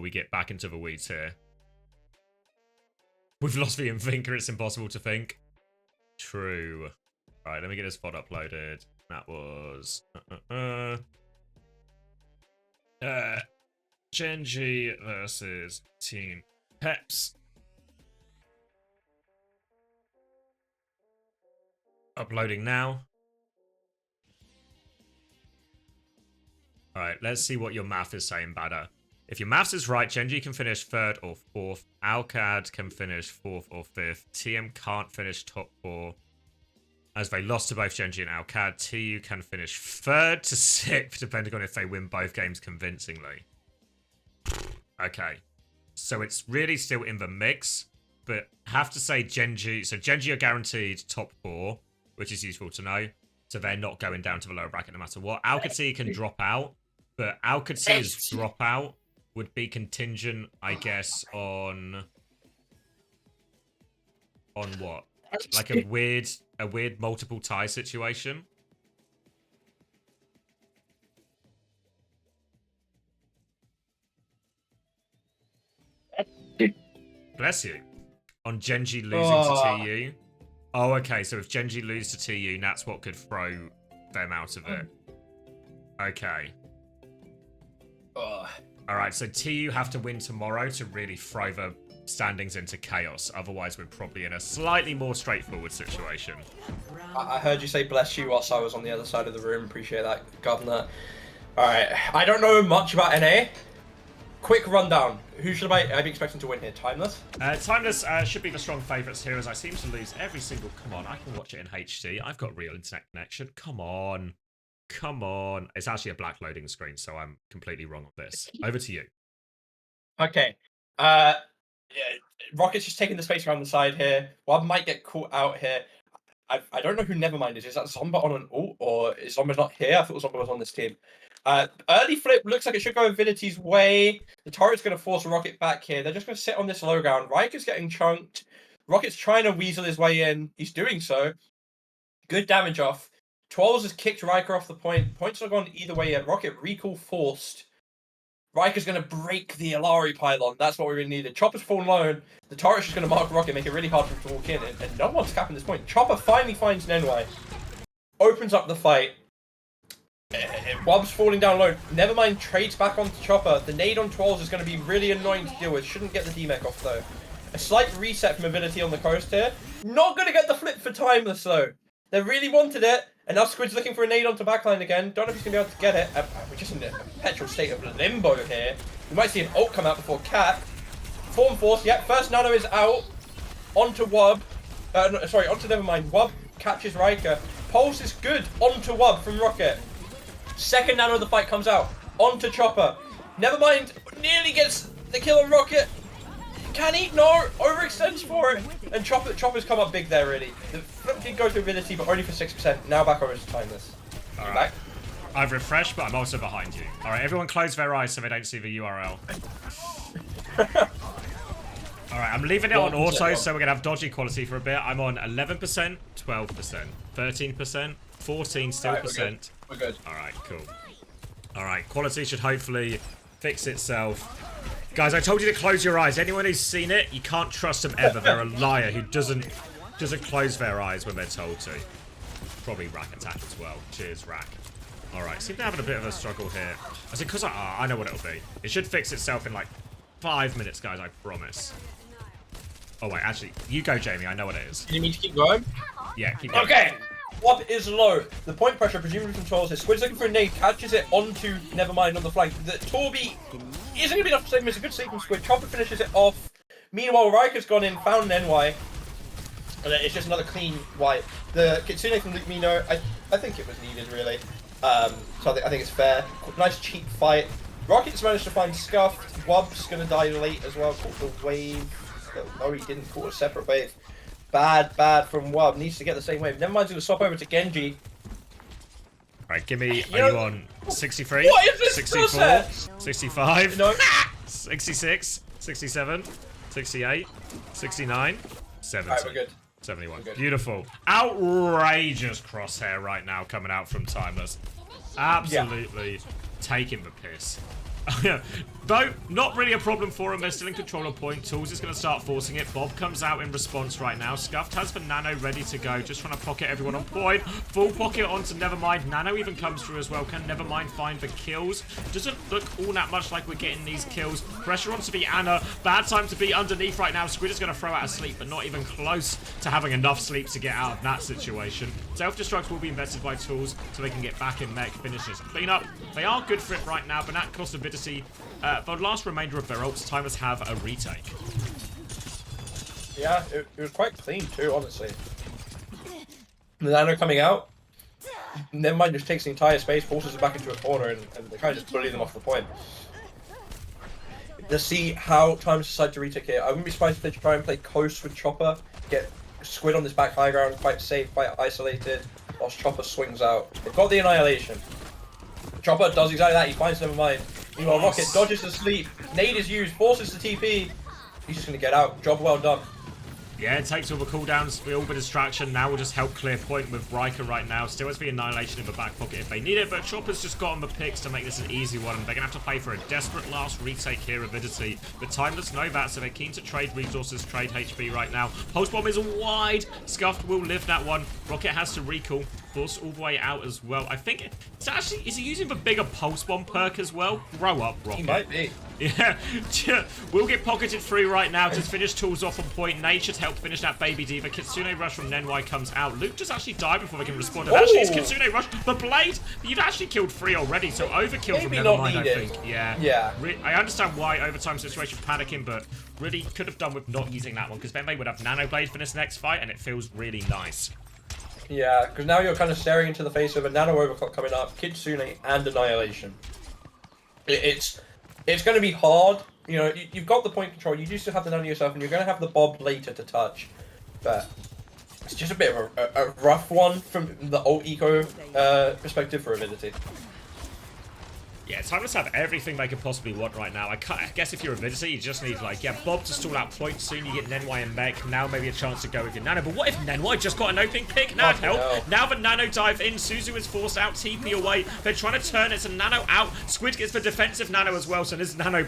we get back into the weeds here. With Philosophy and Thinker, it's impossible to think. True. Right, let me get this VOD uploaded. That was... Genji versus Team Peps. Uploading now. Alright, let's see what your math is saying, Badder. If your maths is right, Genji can finish 3rd or 4th. Alcad can finish 4th or 5th. TM can't finish top 4. As they lost to both Genji and Alcad. TU can finish 3rd to 6th, depending on if they win both games convincingly. Okay. So it's really still in the mix. But have to say Genji... So Genji are guaranteed top 4, which is useful to know. So they're not going down to the lower bracket no matter what. Alcad can drop out. But Alcad's dropout would be contingent, I guess, on what? Like a weird multiple tie situation. Bless you. On Genji losing to TU. Oh, okay. So if Genji lose to TU, that's what could throw them out of it. Okay. Alright, so TU have to win tomorrow to really throw the standings into chaos. Otherwise, we're probably in a slightly more straightforward situation. I heard you say bless you whilst I was on the other side of the room. Appreciate that, Governor. Alright, I don't know much about NA. Quick rundown. Who should I be expecting to win here? Timeless? Timeless should be the strong favourites here, as I seem to lose every single... Come on, I can watch it in HD. I've got real internet connection. Come on. Come on. It's actually a black loading screen, so I'm completely wrong on this. Over to you. Okay. Yeah, Rocket's just taking the space around the side here. Wab might get caught out here. I don't know who Nevermind is. Is that Zomba on an ult, or is Zomba not here? I thought Zomba was on this team. Early flip looks like it should go Avidity's way. The turret's going to force Rocket back here. They're just going to sit on this low ground. Riker's getting chunked. Rocket's trying to weasel his way in. He's doing so. Good damage off. 12s has kicked Riker off the point. Points are gone either way yet. Rocket recall forced. Riker's going to break the Alari pylon. That's what we really needed. Chopper's fallen low. The turret's just going to mark Rocket, make it really hard for him to walk in. And no one's capping this point. Chopper finally finds Nenwai. Opens up the fight. Wob's falling down low. Nevermind trades back onto Chopper. The nade on 12s is going to be really annoying to deal with. Shouldn't get the DMEC off though. A slight reset from Ability on the coast here. Not going to get the flip for Timeless though. They really wanted it. And now Squid's looking for a nade onto backline again. Don't know if he's going to be able to get it. We're just in a perpetual state of limbo here. We might see an ult come out before Cap. Form Force. Yep, first nano is out. Onto Wob. Onto Nevermind. Wob catches Riker. Pulse is good. Onto Wob from Rocket. Second nano of the fight comes out. Onto Chopper. Nevermind nearly gets the kill on Rocket. Can he? No! Overextends for it! And Chopper's come up big there, really. The flip did go to Avidity, but only for 6%. Now back over to Timeless. Alright. Back. I've refreshed, but I'm also behind you. Alright, everyone close their eyes so they don't see the URL. Alright, I'm leaving it on auto, so we're going to have dodgy quality for a bit. I'm on 11%, 12%, 13%, 14 still right, percent. We're good. Alright, cool. Alright, quality should hopefully fix itself. Guys, I told you to close your eyes. Anyone who's seen it, you can't trust them ever. They're a liar who doesn't close their eyes when they're told to. Probably Rack attack as well. Cheers, Rack. Alright, seem to have a bit of a struggle here. I said, because I know what it'll be. It should fix itself in like 5 minutes, guys, I promise. Oh, wait, actually, you go, Jamie. I know what it is. Do you need to keep going? Yeah, keep going. Okay! Wob is low. The point pressure presumably controls his. Squid's looking for a nade, catches it onto Nevermind on the flank. The Torby isn't going to be enough to save him. It's a good save from Squid. Chopper finishes it off. Meanwhile, Riker's gone in, found NY. And it's just another clean wipe. The Kitsune from Luke Mino, I think it was needed, really. So I think it's fair. Nice cheap fight. Rocket's managed to find Scuffed. Wob's going to die late as well. Caught the wave. Oh, he didn't. Caught a separate wave. Bad from Wob. Needs to get the same wave. Nevermind's going to swap over to Genji. Right, give me. Are you on 63? What is this 64? process? 65? No. 66? 67? 68? 69? 70. Alright, we're good. 71. We're good. Beautiful. Outrageous crosshair right now coming out from Timeless. Absolutely taking the piss. Though, not really a problem for him. They're still in control of point. Tools is going to start forcing it. Bob comes out in response right now. Scuffed has the Nano ready to go. Just trying to pocket everyone on point. Full pocket onto Nevermind. Nano even comes through as well. Can Nevermind find the kills? Doesn't look all that much like we're getting these kills. Pressure onto the Anna. Bad time to be underneath right now. Squid is going to throw out a sleep, but not even close to having enough sleep to get out of that situation. Self-destruct will be invested by Tools so they can get back in mech, finish this cleanup. They are good for it right now, but that cost Avidity the last remainder of their ults. Timers have a retake. Yeah, it was quite clean too, honestly. The Nano coming out, Nevermind just takes the entire space, forces it back into a corner, and they kind of just bully them off the point. Let's see how Timers decide to retake here. I wouldn't be surprised if they try and play Coast with Chopper, get Squid on this back high ground, quite safe, quite isolated, whilst Chopper swings out. They've got the Annihilation. Chopper does exactly that, he finds Nevermind. Meanwhile, Rocket dodges the sleep, nade is used, forces the TP. He's just going to get out. Job well done. Yeah, it takes all the cooldowns, all the distraction. Now we'll just help clear point with Riker right now. Still has the Annihilation in the back pocket if they need it, but Chopper's just got on the picks to make this an easy one. They're going to have to play for a desperate last retake here, Avidity. But Timeless know that, so they're keen to trade resources, trade HP right now. Pulse Bomb is wide. Scuffed will live that one. Rocket has to recall. Force all the way out as well. I think it's actually, is he using the bigger Pulse Bomb perk as well? Grow up, Rocket. He might be. Yeah, we'll get pocketed free right now to finish Tools off on point. Nate should help finish that Baby Diva. Kitsune Rush from Nenwai comes out. Luke just actually died before they can respond. And actually, it's Kitsune Rush. The Blade, you've actually killed 3 already, so overkill from Nevermind, I think. Yeah. I understand why overtime situation panicking, but really could have done with not using that one, because then they would have Nano Blade for this next fight, and it feels really nice. Yeah, because now you're kind of staring into the face of a Nano Overclock coming up, Kitsune, and Annihilation. It's going to be hard. You know, you've got the point control. You do still have the Nano yourself, and you're going to have the Bob later to touch. But it's just a bit of a rough one from the ult eco perspective for Avidity. Yeah, Timeless have everything they could possibly want right now. I guess if you're Avidity, you just need, like, Bob to stall out points soon. You get Nenwai and Mech. Now maybe a chance to go with your Nano. But what if Nenwai just got an opening pick? Now help. Now the Nano dive in. Suzu is forced out. TP away. They're trying to turn it. So Nano out. Squid gets the defensive Nano as well. So this Nano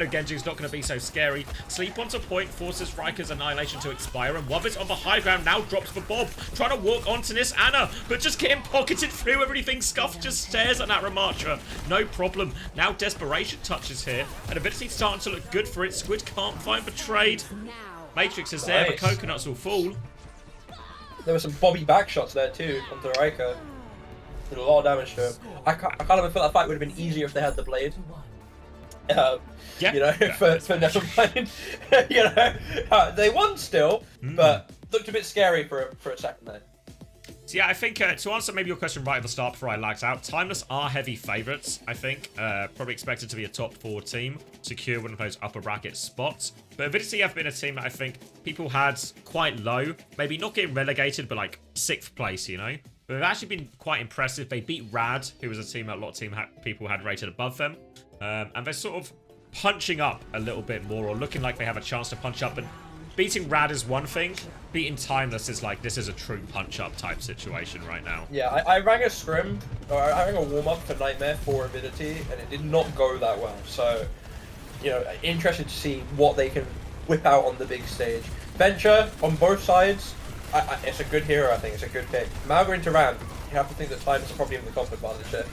Genji is not going to be so scary. Sleep onto point. Forces Riker's Annihilation to expire. And Wobbits on the high ground now drops for Bob. Trying to walk onto this Anna. But just getting pocketed through everything. Scuff just stares at that Ramattra. No problem. Now Desperation touches here, and Avidity starting to look good for it. Squid can't find the trade. Matrix is there, but Coconuts will fall. There were some Bobby back shots there too onto Riker. Did a lot of damage to him. I kind of feel that fight would have been easier if they had the blade. Yeah. You know, for Nevermind. You know, they won still, but looked a bit scary for a second there. So yeah, I think to answer maybe your question right at the start before I lagged out, Timeless are heavy favourites, I think. Probably expected to be a top 4 team, secure one of those upper bracket spots. But Avidity have been a team that I think people had quite low, maybe not getting relegated, but like 6th place, you know? But they've actually been quite impressive. They beat Rad, who was a team that a lot of people had rated above them. And they're sort of punching up a little bit more, or looking like they have a chance to punch up. But beating Rad is one thing. Beating Timeless is like, this is a true punch-up type situation right now. Yeah, I rang a scrim, or I rang a warm-up for Nightmare for Avidity, and it did not go that well. So, you know, interested to see what they can whip out on the big stage. Venture, on both sides, it's a good hero, I think. It's a good pick. Malga into Ram, you have to think that Timeless are probably in the comp advantage here.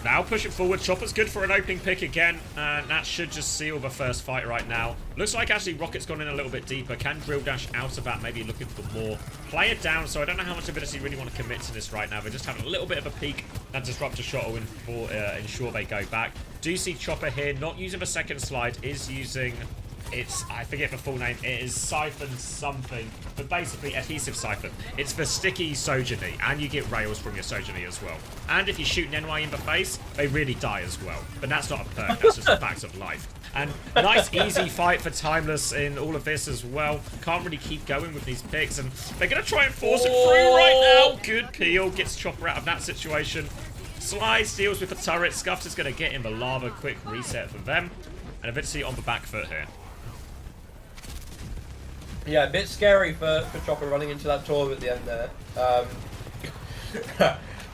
Now push it forward. Chopper's good for an opening pick again, and that should just seal the first fight right now. Looks like actually Rocket's gone in a little bit deeper. Can drill dash out of that, maybe looking for more. Play it down, so I don't know how much Avidity really want to commit to this right now. They're just having a little bit of a peek. That disruptor shot will ensure they go back. Do see Chopper here, not using the second slide, is using... I forget the full name. It is Siphon something, but basically Adhesive Siphon. It's the sticky Sojourner, and you get rails from your Sojourner as well. And if you shoot Nenwai in the face, they really die as well. But that's not a perk, that's just a fact of life. And nice easy fight for Timeless in all of this as well. Can't really keep going with these picks, and they're going to try and force it through right now. Good peel, gets Chopper out of that situation. Slides, deals with the turret. Scuffs is going to get in the lava. Quick reset for them. And Avidity on the back foot here. Yeah, a bit scary for Chopper running into that torb at the end there.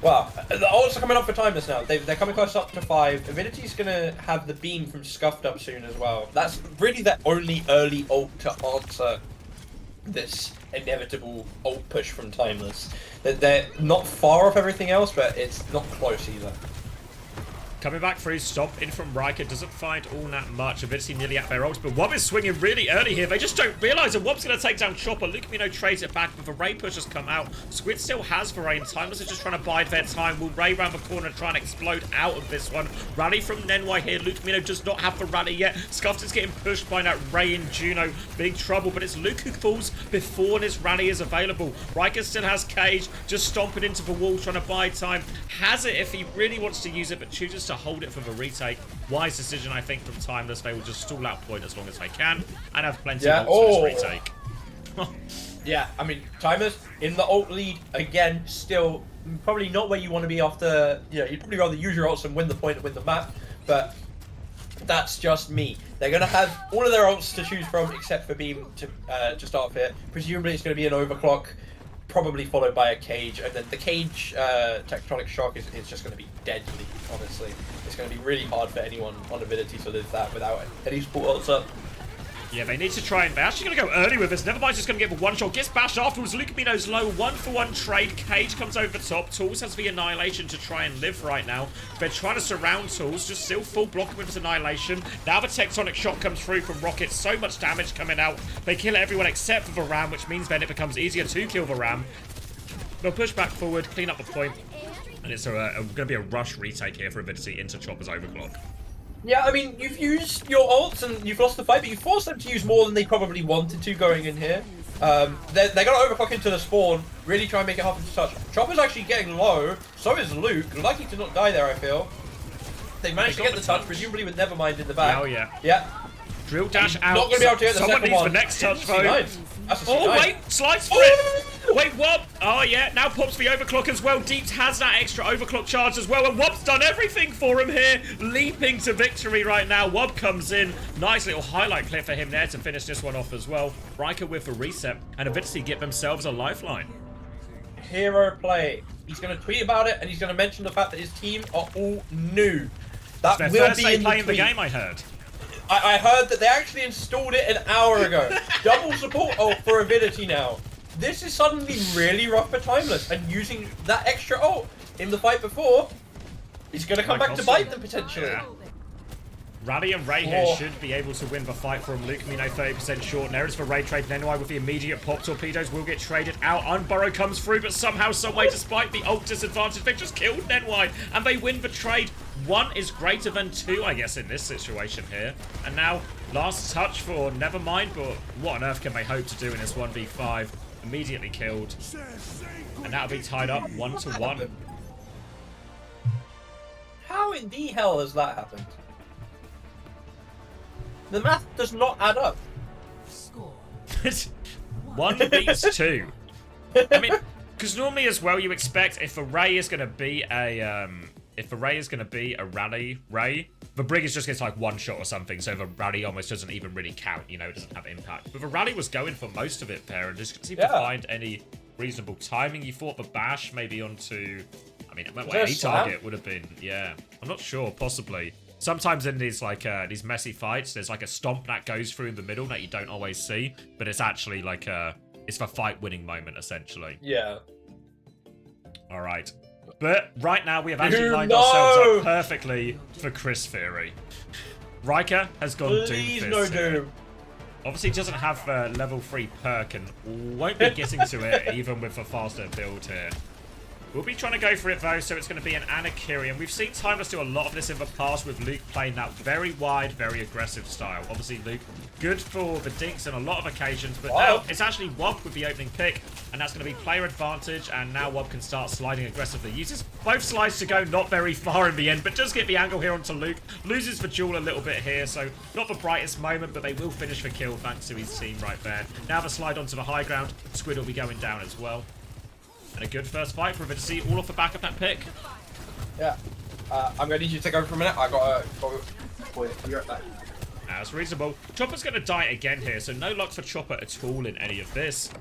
Well, the ults are coming up for Timeless now. They're coming close up to 5. Avidity's gonna have the beam from Scuffed up soon as well. That's really their only early ult to answer this inevitable ult push from Timeless. They're not far off everything else, but it's not close either. Coming back through, stomp in from Riker, doesn't find all that much. Avidity nearly at their ult, but Wob is swinging really early here. They just don't realise that Wob's going to take down Chopper. Lucamino trades it back, but the Ray push has come out. Squid still has the Ray, and Timeless is just trying to bide their time. Will Ray round the corner try and explode out of this one? Rally from Nenwai here. Lucamino does not have the rally yet. Scuffed is getting pushed by that Ray and Juno. Big trouble, but it's Luke who falls before this rally is available. Riker still has Cage, just stomping into the wall, trying to buy time. Has it if he really wants to use it, but chooses to hold it for the retake. Wise decision, I think, from Timeless. They will just stall out point as long as they can and have plenty of ults for this retake. Yeah, I mean, Timeless in the ult lead again, still probably not where you want to be after. You'd probably rather use your ults and win the point and win the map, but that's just me. They're going to have all of their ults to choose from except for Beam to start off here. Presumably it's going to be an overclock, probably followed by a Cage, and then the Cage Tectonic Shock is just going to be deadly, honestly. It's going to be really hard for anyone on Avidity to live that without any support ults up. Yeah, they need to try and... They're actually going to go early with this. Nevermind's just going to get the one shot. Gets bashed afterwards. Lucamino's low. 1-for-1 trade. Cage comes over the top. Tools has the Annihilation to try and live right now. They're trying to surround Tools. Just still full blocking with his Annihilation. Now the Tectonic Shot comes through from Rocket. So much damage coming out. They kill everyone except for the Ram, which means then it becomes easier to kill the Ram. They'll push back forward, clean up the point. And it's going to be a rush retake here for Avidity into Chopper's overclock. Yeah, I mean, you've used your ults and you've lost the fight, but you forced them to use more than they probably wanted to going in here. They're going to overclock into the spawn, really try and make it hard to touch. Chopper's actually getting low, so is Luke. Lucky to not die there, I feel. They managed to get the touch, presumably with Nevermind in the back. Oh, yeah. Yeah. Drill dash out. Not going to be able to get the Someone second needs one. the next touch, though. Oh, wait! Slice for it! Wait, Wob! Oh, yeah, now pops the overclock as well. Deeps has that extra overclock charge as well, and Wob's done everything for him here. Leaping to victory right now. Wob comes in. Nice little highlight clip for him there to finish this one off as well. Riker with a reset, and Avidity get themselves a lifeline. Hero play. He's going to tweet about it, and he's going to mention the fact that his team are all new. That It's will their first be day in playing the the game, I heard. I heard that they actually installed it an hour ago. Double support ult for Avidity now. This is suddenly really rough for Timeless, and using that extra ult in the fight before is going to come back to bite them potentially. Yeah. Rally and Ray here should be able to win the fight from Lucamino 30% short. There is for Ray trade. Nenwai with the immediate pop. Torpedoes will get traded out. Unburrow comes through, but somehow, someway, despite the ult disadvantage, they've just killed Nenwai, and they win the trade. 1 is greater than 2, I guess, in this situation here. And now, last touch for Nevermind, but what on earth can they hope to do in this 1v5? Immediately killed. And that'll be tied up 1-1. How in the hell has that happened? The math does not add up. 1 beats 2. I mean, because normally as well you expect if a Ray is going to be a rally Ray, the Brig is just gets like one shot or something, so the rally almost doesn't even really count, you know, it doesn't have impact. But the rally was going for most of it there and just seemed to find any reasonable timing. You thought the bash maybe onto, I mean, any target would have been, yeah. I'm not sure, possibly. Sometimes in these like these messy fights, there's like a stomp that goes through in the middle that you don't always see, but it's actually like it's the fight winning moment essentially. Yeah. All right. But right now we have actually lined ourselves up perfectly for Chris Theory. Riker has gone Doomfist. No Doom. Obviously doesn't have level 3 perk and won't be getting to it even with a faster build here. We'll be trying to go for it though, so it's going to be an Anakiri, and we've seen Timeless do a lot of this in the past with Luke playing that very wide, very aggressive style. Obviously Luke, good for the dinks on a lot of occasions, but now it's actually Wob with the opening pick, and that's going to be player advantage, and now Wob can start sliding aggressively. Uses both slides to go not very far in the end, but does get the angle here onto Luke. Loses the duel a little bit here, so not the brightest moment, but they will finish the kill thanks to his team right there. Now the slide onto the high ground, Squid will be going down as well. And a good first fight for Avidity, all off the back of that pick. Yeah. I'm going to need you to take over for a minute. I got be right back. That's reasonable. Chopper's going to die again here, so no luck for Chopper at all in any of this.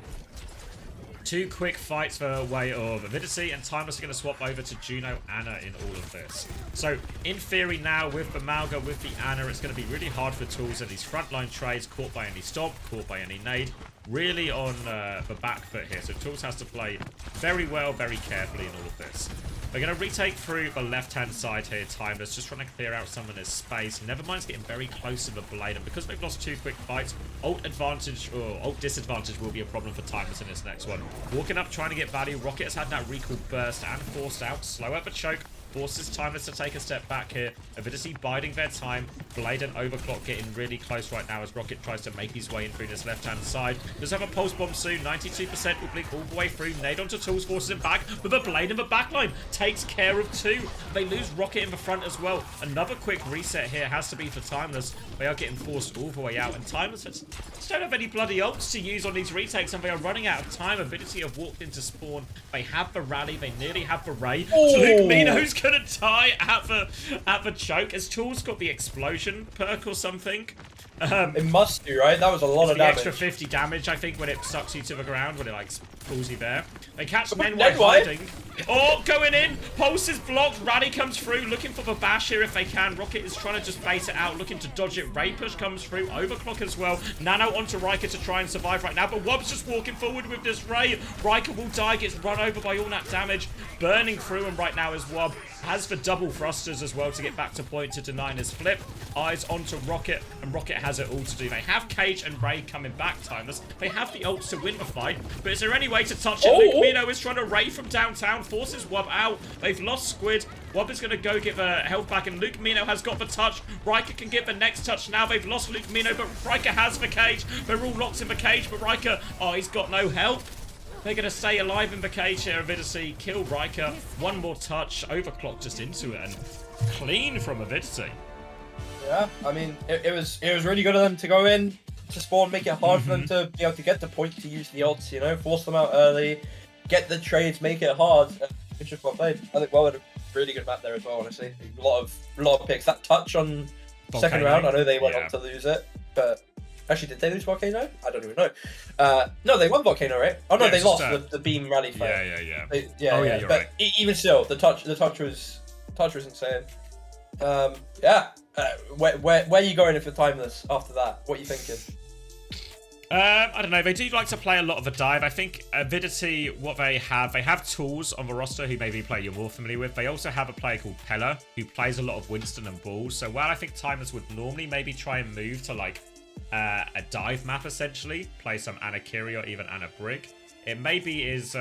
2 quick fights for way of Avidity, and Timeless are going to swap over to Juno Anna in all of this. So, in theory now, with the Malga, with the Anna, it's going to be really hard for Tools at these frontline trades, caught by any stomp, caught by any nade, really on the back foot here. So Tools has to play very well, very carefully in all of this. They're going to retake through the left-hand side here, Timeless, just trying to clear out some of this space. Nevermind's getting very close to the blade, and because they've lost 2 quick fights, ult advantage, or ult disadvantage will be a problem for Timeless in this next one. Walking up, trying to get value. Rocket has had that recall burst and forced out. Slow up a choke. Forces Timeless to take a step back here. Avidity biding their time. Blade and Overclock getting really close right now as Rocket tries to make his way in through this left-hand side. Does have a pulse bomb soon. 92% will blink all the way through. Nade onto Tools, forces him back. But the Blade in the backline takes care of 2. They lose Rocket in the front as well. Another quick reset here has to be for Timeless. They are getting forced all the way out. And Timeless just don't have any bloody ults to use on these retakes, and they are running out of time. Avidity have walked into spawn. They have the rally. They nearly have the Ray. Oh. Luke Mino's gonna die at the choke. As Tools got the explosion perk or something. It must do, right? That was a lot of the damage. extra 50 damage, I think, when it sucks you to the ground, when it like pulls you there. They catch Men Ned White White. hiding. Oh, going in. Pulse is blocked. Rally comes through, looking for the bash here if they can. Rocket is trying to just bait it out, looking to dodge it. Ray push comes through. Overclock as well. Nano onto Riker to try and survive right now, but Wobb's just walking forward with this Ray. Riker will die, gets run over by all that damage. Burning through him right now as Wob. Has the double thrusters as well to get back to point to deny his flip. Eyes onto Rocket, and Rocket has it all to do. They have Cage and Ray coming back, Timeless. They have the ults to win the fight, but is there any way to touch it? Oh. Luke Mino is trying to Ray from downtown, forces Wob out. They've lost Squid. Wob is going to go get the health back, and Luke Mino has got the touch. Riker can get the next touch now. They've lost Luke Mino, but Riker has the cage. They're all locked in the cage, but Riker, oh, he's got no help. They're going to stay alive in the cage here. Avidity kill Riker. One more touch. Overclock just into it, and clean from Avidity. Yeah, I mean, it was really good of them to go in to spawn, make it hard for them to be able to get the point to use the ults, you know, force them out early, get the trades, make it hard. It's just well played. I think well had a really good map there as well, honestly. A lot of picks. That touch on second round, I know they went on to lose it, but actually, did they lose Volcano? I don't even know. No, they won Volcano, right? Oh no, Yeah, they lost just, the beam rally fight. Yeah. Yeah, you're but right. Even still, the touch was insane. Yeah. Where are you going if you're Timeless after that? What are you thinking? I don't know. They do like to play a lot of a dive. I think Avidity, what they have Tools on the roster who maybe play you're more familiar with. They also have a player called Pella who plays a lot of Winston and Balls. So while I think Timeless would normally maybe try and move to like a dive map essentially, play some Anna Kiri or even Anna Brig, it maybe is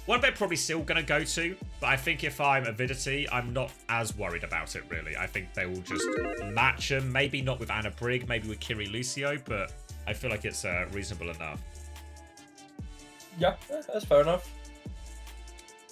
one they're probably still going to go to, but I think if I'm Avidity, I'm not as worried about it really. I think they will just match them, maybe not with Anna Brig, maybe with Kiri Lucio, but I feel like it's reasonable enough. Yeah, that's fair enough.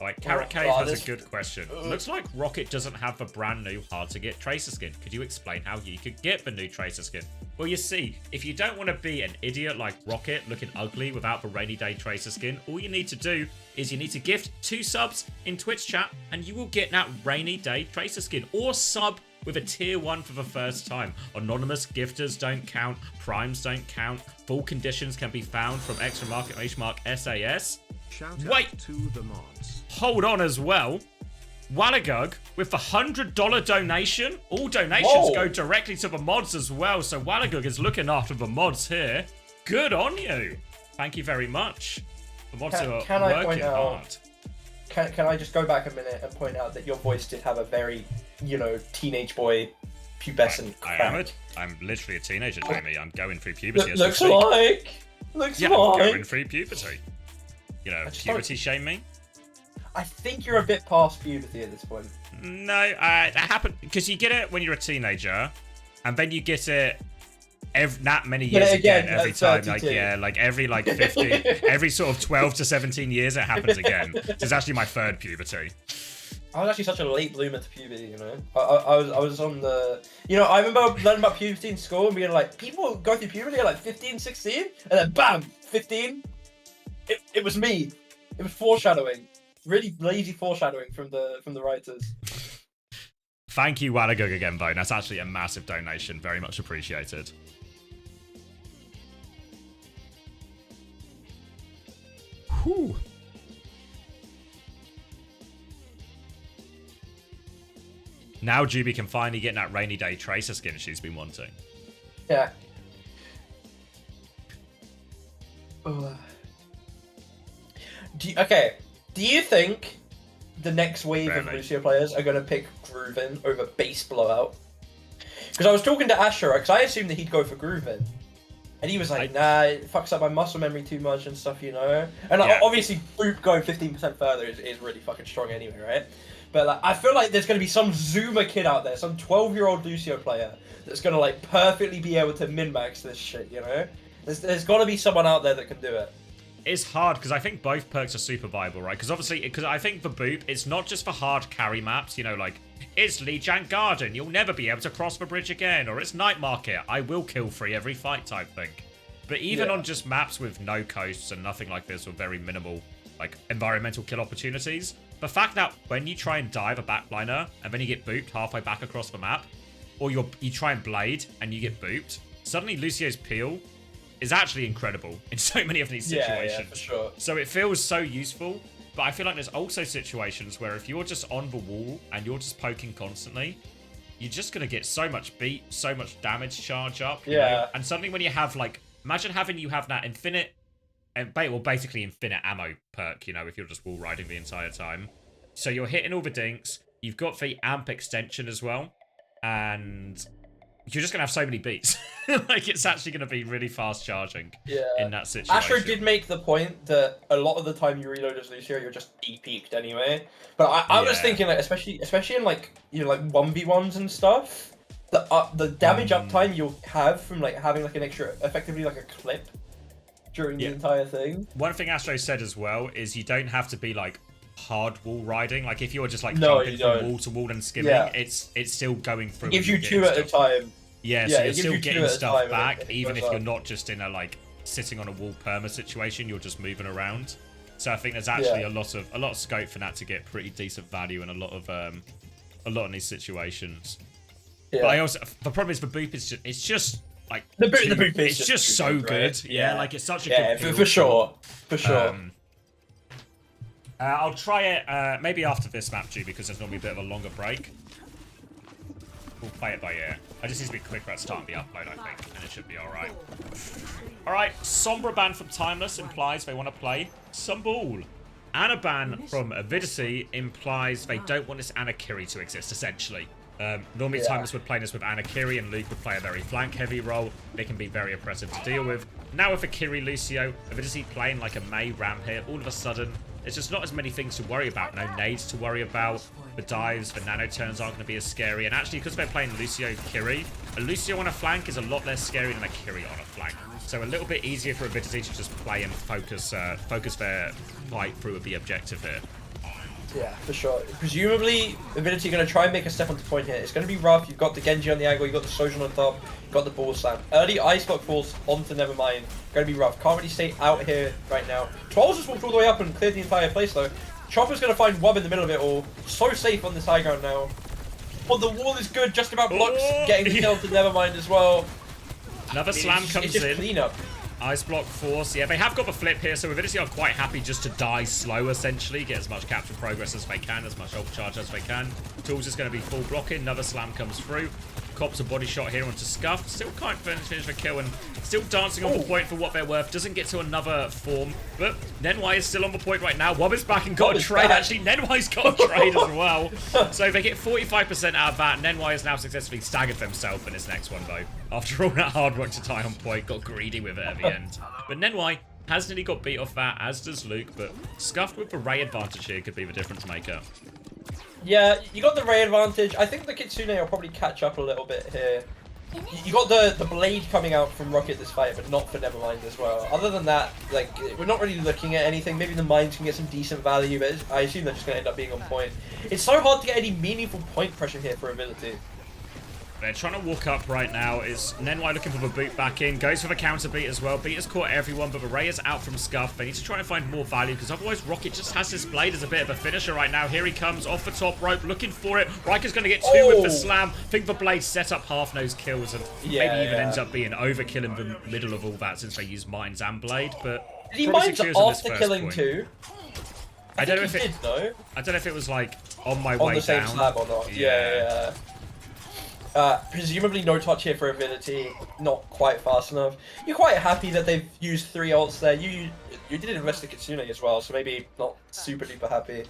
Alright, Carrot Cave has a good question. Looks like Rocket doesn't have the brand new hard-to-get Tracer skin. Could you explain how you could get the new Tracer skin? Well, you see, if you don't want to be an idiot like Rocket looking ugly without the Rainy Day Tracer skin, all you need to do is you need to gift 2 subs in Twitch chat and you will get that Rainy Day Tracer skin. Or sub with a tier 1 for the first time. Anonymous gifters don't count, primes don't count, full conditions can be found from extra market SAS. Wait, to the mods. Hold on as well. Wallagug with the $100 donation. All donations go directly to the mods as well. So Wallagug is looking after the mods here. Good on you. Thank you very much. The mods are working hard. Can I just go back a minute and point out that your voice did have a very, teenage boy pubescent crack. I'm literally a teenager, Jamie. I'm going through puberty. Looks like. I'm going through puberty. Puberty shame me? I think you're a bit past puberty at this point. No, that happened because you get it when you're a teenager, and then you get it that many years again every time. 32. Like every 50, every sort of 12 to 17 years it happens again. It's actually my 3rd puberty. I was actually such a late bloomer to puberty, I was on the... I remember learning about puberty in school and being like, people go through puberty at 15, 16, and then bam, 15. It was me. It was foreshadowing. Really lazy foreshadowing from the writers. Thank you, Wallagug again, Bone. That's actually a massive donation. Very much appreciated. Whew. Now Juby can finally get that rainy day Tracer skin she's been wanting. Yeah. Okay. Do you think the next wave of Lucio players are going to pick Groovin over Base Blowout? Because I was talking to Asher, because I assumed that he'd go for Groovin. And he was like, nah, it fucks up my muscle memory too much and stuff, you know? And obviously, Boop going 15% further is really fucking strong anyway, right? But like, I feel like there's going to be some Zoomer kid out there, some 12-year-old Lucio player that's going to like perfectly be able to min-max this shit, you know? There's got to be someone out there that can do it. It's hard because I think both perks are super viable, right? Because obviously, because I think for Boop, it's not just for hard carry maps, you know, like, it's Lijiang Garden, you'll never be able to cross the bridge again, or it's Night Market, I will kill free every fight type thing. But even on just maps with no coasts and nothing like this, or very minimal, like, environmental kill opportunities, the fact that when you try and dive a backliner, and then you get booped halfway back across the map, or you try and blade, and you get booped, suddenly Lucio's peel is actually incredible in so many of these situations. Yeah, for sure. So it feels so useful, but I feel like there's also situations where if you're just on the wall and you're just poking constantly, you're just going to get so much beat, so much damage charge up. You know? And suddenly when you have, like, imagine you have that infinite, well, basically infinite ammo perk, you know, if you're just wall riding the entire time. So you're hitting all the dinks, you've got the amp extension as well, and you're just going to have so many beats. Like, it's actually going to be really fast charging in that situation. Asher did make the point that a lot of the time you reload as Lucio, you're just de-peaked anyway. But I was thinking, like, especially in, like, you know, like 1v1s and stuff, the damage uptime you'll have from, like, having, like, an extra, effectively, like, a clip during the entire thing. One thing Astro said as well is you don't have to be, like, hard wall riding. Like, if you're just, like, jumping from wall to wall and skimming, it's still going through. It gives you 2 at a time. Yeah, so you're still getting stuff back, even if you're not just in a, like, sitting on a wall perma situation, you're just moving around. So I think there's actually a lot of scope for that to get pretty decent value in a lot of these situations. Yeah. But I also, the problem is the boop is just like the boop is just so good. Right? Yeah, like it's such a good for sure. I'll try it maybe after this map too, because there's normally a bit of a longer break. We'll play it by ear. I just need to be quicker at starting the upload, I think, and it should be alright. Alright, Sombra ban from Timeless implies they want to play some ball. Ana ban from Avidity implies they don't want this Anakiri to exist, essentially. Normally Timeless would play this with Anakiri, and Luke would play a very flank-heavy role. They can be very oppressive to deal with. Now with Akiri Lucio, Avidity playing like a Mei Ram here, all of a sudden, there's just not as many things to worry about. No nades to worry about. The dives, the nano turns aren't going to be as scary. And actually, because they're playing Lucio Kiri, a Lucio on a flank is a lot less scary than a Kiri on a flank. So a little bit easier for Avidity to just play and focus their fight through with the objective here. Yeah, for sure. Presumably, Avidity are going to try and make a step onto point here. It's going to be rough. You've got the Genji on the angle, you've got the Sojourn on top, you've got the ball slam. Early Ice Block falls onto Nevermind. Going to be rough. Can't really stay out here right now. Twirls just walked all the way up and cleared the entire place though. Chopper's going to find Wub in the middle of it all. So safe on this high ground now. But the wall is good, just about blocks. Getting the kill to Nevermind as well. Another slam comes it's just in. Cleanup. Ice block force. Yeah, they have got the flip here, so Avidity are quite happy just to die slow, essentially. Get as much capture progress as they can, as much ult charge as they can. Tools is going to be full blocking. Another slam comes through. Cops a body shot here onto Scuff. Still can't finish the kill, and still dancing on the point for what they're worth. Doesn't get to another form, but Nenwai is still on the point right now. Wob is back and got a trade. Actually, Nenwai's got a trade as well. So if they get 45% out of that, Nenwai has now successfully staggered themselves in this next one, though. After all that hard work to tie on point, got greedy with it at the end. But Nenwai has nearly got beat off that, as does Luke, but Scuffed with the Ray advantage here could be the difference maker. Yeah, you got the Ray advantage. I think the Kitsune will probably catch up a little bit here. You got the blade coming out from Rocket this fight, but not for Nevermind as well. Other than that, like, we're not really looking at anything. Maybe the mines can get some decent value, but I assume they're just going to end up being on point. It's so hard to get any meaningful point pressure here for Ability. They're trying to walk up right now. Is Nenwai looking for the boot back in? Goes for the counter beat as well. Beat has caught everyone, but the Ray is out from Scuff. They need to try and find more value, because otherwise Rocket just has this blade as a bit of a finisher right now. Here he comes off the top rope, looking for it. Riker's going to get two with the slam. I think the blade set up half-nose kills, and maybe even ends up being overkill in the middle of all that, since they use mines and blade. But did he mines after killing two? I don't know if it was like on my on way the same down. slab or not. Yeah. Presumably no touch here for Avidity, not quite fast enough. You're quite happy that they've used 3 ults there. You did invest the Kitsune as well, so maybe not super duper happy.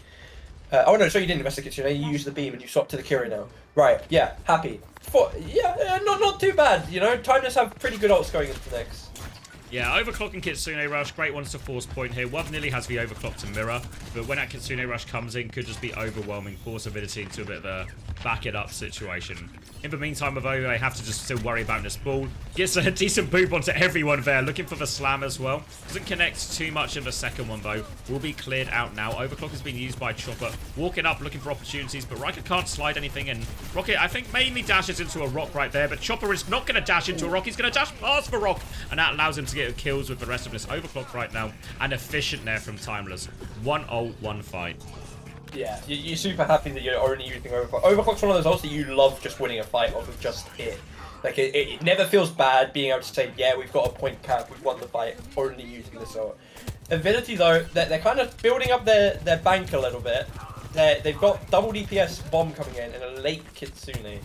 Oh no, so you didn't invest the Kitsune, you used the beam and you swapped to the Kiri now. Right, yeah, happy. Not too bad, you know. Timeless have pretty good ults going into the next. Yeah, Overclock and Kitsune Rush, great ones to force point here. Wub nearly has the Overclock to mirror, but when that Kitsune Rush comes in, could just be overwhelming, force Avidity into a bit of a back it up situation. In the meantime, with Ovo, they have to just still worry about this ball. Gets a decent boop onto everyone there, looking for the slam as well. Doesn't connect too much in the second one, though. Will be cleared out now. Overclock is being used by Chopper. Walking up, looking for opportunities, but Riker can't slide anything in. Rocket, I think, mainly dashes into a rock right there, but Chopper is not going to dash into a rock. He's going to dash past the rock, and that allows him to get kills with the rest of this Overclock right now. And efficient there from Timeless. 1 ult, 1 fight. Yeah, you're super happy that you're already using Overclock. Overclock's one of those ults that you love just winning a fight off of just hit. Like, it never feels bad being able to say, yeah, we've got a point cap, we've won the fight, only using this ult. Avidity, though, they're kind of building up their bank a little bit. They've got double DPS bomb coming in and a late Kitsune.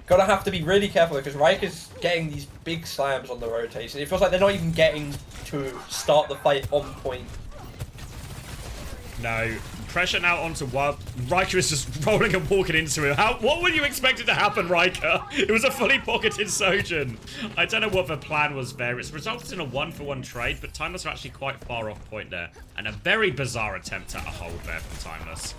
Gotta have to be really careful because Riker's getting these big slams on the rotation. It feels like they're not even getting to start the fight on point. No. Pressure now onto Wub. Riker is just rolling and walking into it. What were you expected to happen, Riker? It was a fully pocketed Sojourn. I don't know what the plan was there. It's resulted in a 1-for-1 trade, but Timeless are actually quite far off point there. And a very bizarre attempt at a hold there from Timeless.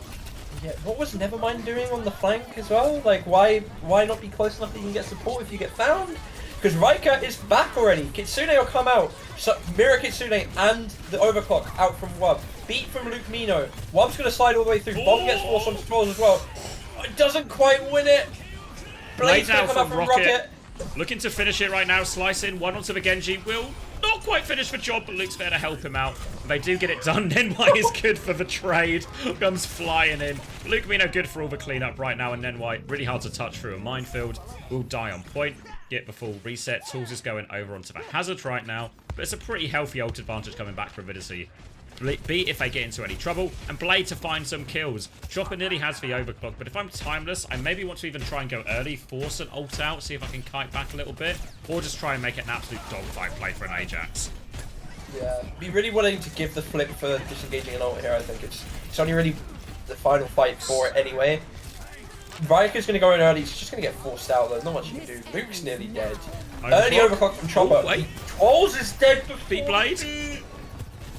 Yeah, what was Nevermind doing on the flank as well? Like, why not be close enough that you can get support if you get found? Because Riker is back already. Kitsune will come out. So, Mirror Kitsune and the Overclock out from Wub. Beat from Luke Mino. Wub's going to slide all the way through. Bomb gets forced onto Trolls as well. It doesn't quite win it. Blade's going to come out from Rocket. Looking to finish it right now. Slice in. 1 onto the Genji. Will not quite finish the job, but Luke's there to help him out. They do get it done. Nenwai is good for the trade. Comes flying in. Luke Mino good for all the cleanup right now, and Nenwai really hard to touch through a minefield. Will die on point. Get the full reset. Tools is going over onto the Hazard right now, but it's a pretty healthy ult advantage coming back for Avidity. Beat if they get into any trouble, and Blade to find some kills. Chopper nearly has the Overclock, but if I'm Timeless, I maybe want to even try and go early, force an ult out, see if I can kite back a little bit, or just try and make it an absolute dogfight play for an Ajax. Yeah, be really willing to give the flip for disengaging an ult here. I think it's only really the final fight for it anyway. Riker's going to go in early. He's just going to get forced out. There's not much you can do. Luke's nearly dead. Early Overclock from Chopper. Oh, wait. Trolls is dead before Beat Blade.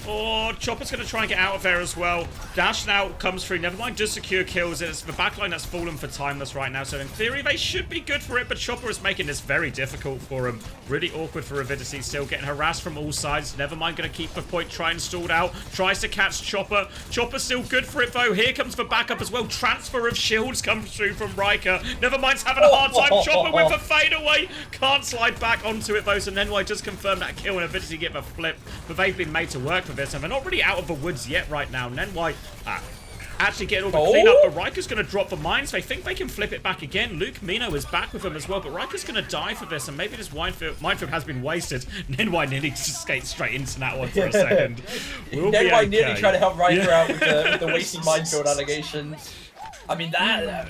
Oh, Chopper's going to try and get out of there as well. Dash now comes through. Nevermind, just secure kills. It's the backline that's fallen for Timeless right now. So in theory, they should be good for it. But Chopper is making this very difficult for him. Really awkward for Avidity. Still getting harassed from all sides. Nevermind going to keep the point. Try and stalled out. Tries to catch Chopper. Chopper's still good for it, though. Here comes the backup as well. Transfer of shields comes through from Riker. Nevermind's having a hard time. Chopper with a fadeaway. Can't slide back onto it, though. So Nenwai just confirmed that kill and Avidity get the flip. But they've been made to work for this, and they're not really out of the woods yet right now. Nenwai actually getting all the cleanup, but Riker's going to drop the mines. They think they can flip it back again. Luke Mino is back with them as well, but Riker's going to die for this, and maybe this minefield has been wasted. Nenwai nearly just skates straight into that one for a second. Nenwai nearly tried to help Riker out with the wasted minefield allegations. I mean,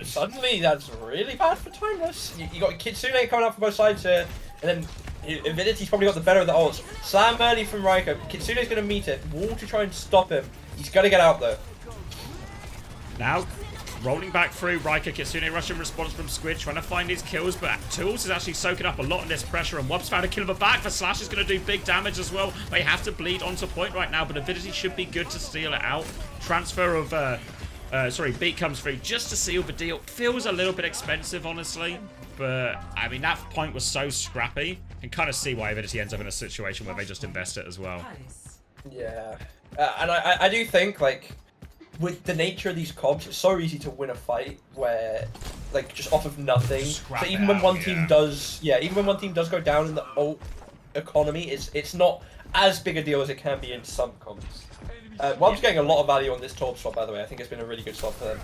suddenly that's really bad for Timeless. You got Kitsune coming out from both sides here, and then Avidity's probably got the better of the ults. Slam early from Riker. Kitsune's going to meet it. Wall to try and stop him. He's got to get out though. Now, rolling back through, Riker, Kitsune rushing response from Squid, trying to find his kills, but Tools is actually soaking up a lot of this pressure, and Wub's found a kill in the back. The Slash is going to do big damage as well. They have to bleed onto point right now, but Avidity should be good to steal it out. Transfer of, Beat comes through just to seal the deal. Feels a little bit expensive, honestly. But, I mean, that point was so scrappy. You can kind of see why Avidity ends up in a situation where they just invest it as well. Yeah. And I do think, like, with the nature of these comps, it's so easy to win a fight where, like, just off of nothing. So even when one team does, even when one team does go down in the ult economy, it's not as big a deal as it can be in some comps. Wub's getting a lot of value on this top swap, by the way. I think it's been a really good swap for them.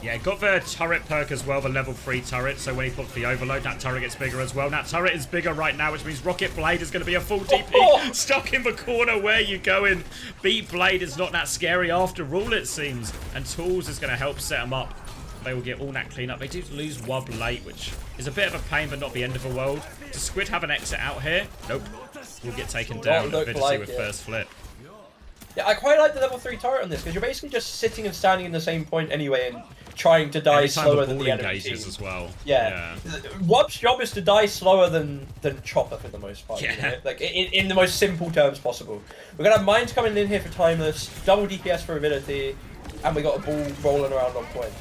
Yeah, got the turret perk as well, the level 3 turret, so when he pops the overload, that turret gets bigger as well. That turret is bigger right now, which means Rocket Blade is going to be a full DP. Stuck in the corner, where you going? Beat Blade is not that scary after all, it seems. And Tools is going to help set them up. They will get all that cleanup. They do lose Wub late, which is a bit of a pain, but not the end of the world. Does Squid have an exit out here? Nope. Will get taken down. Avidity with first flip. Yeah, I quite like the level 3 turret on this, because you're basically just sitting and standing in the same point anyway, and trying to die slower than the enemy team. As well. Yeah. Wub's job is to die slower than Chopper for the most part. Yeah. You know? Like in the most simple terms possible. We're gonna have mines coming in here for Timeless, double DPS for Avidity, and we got a ball rolling around on point.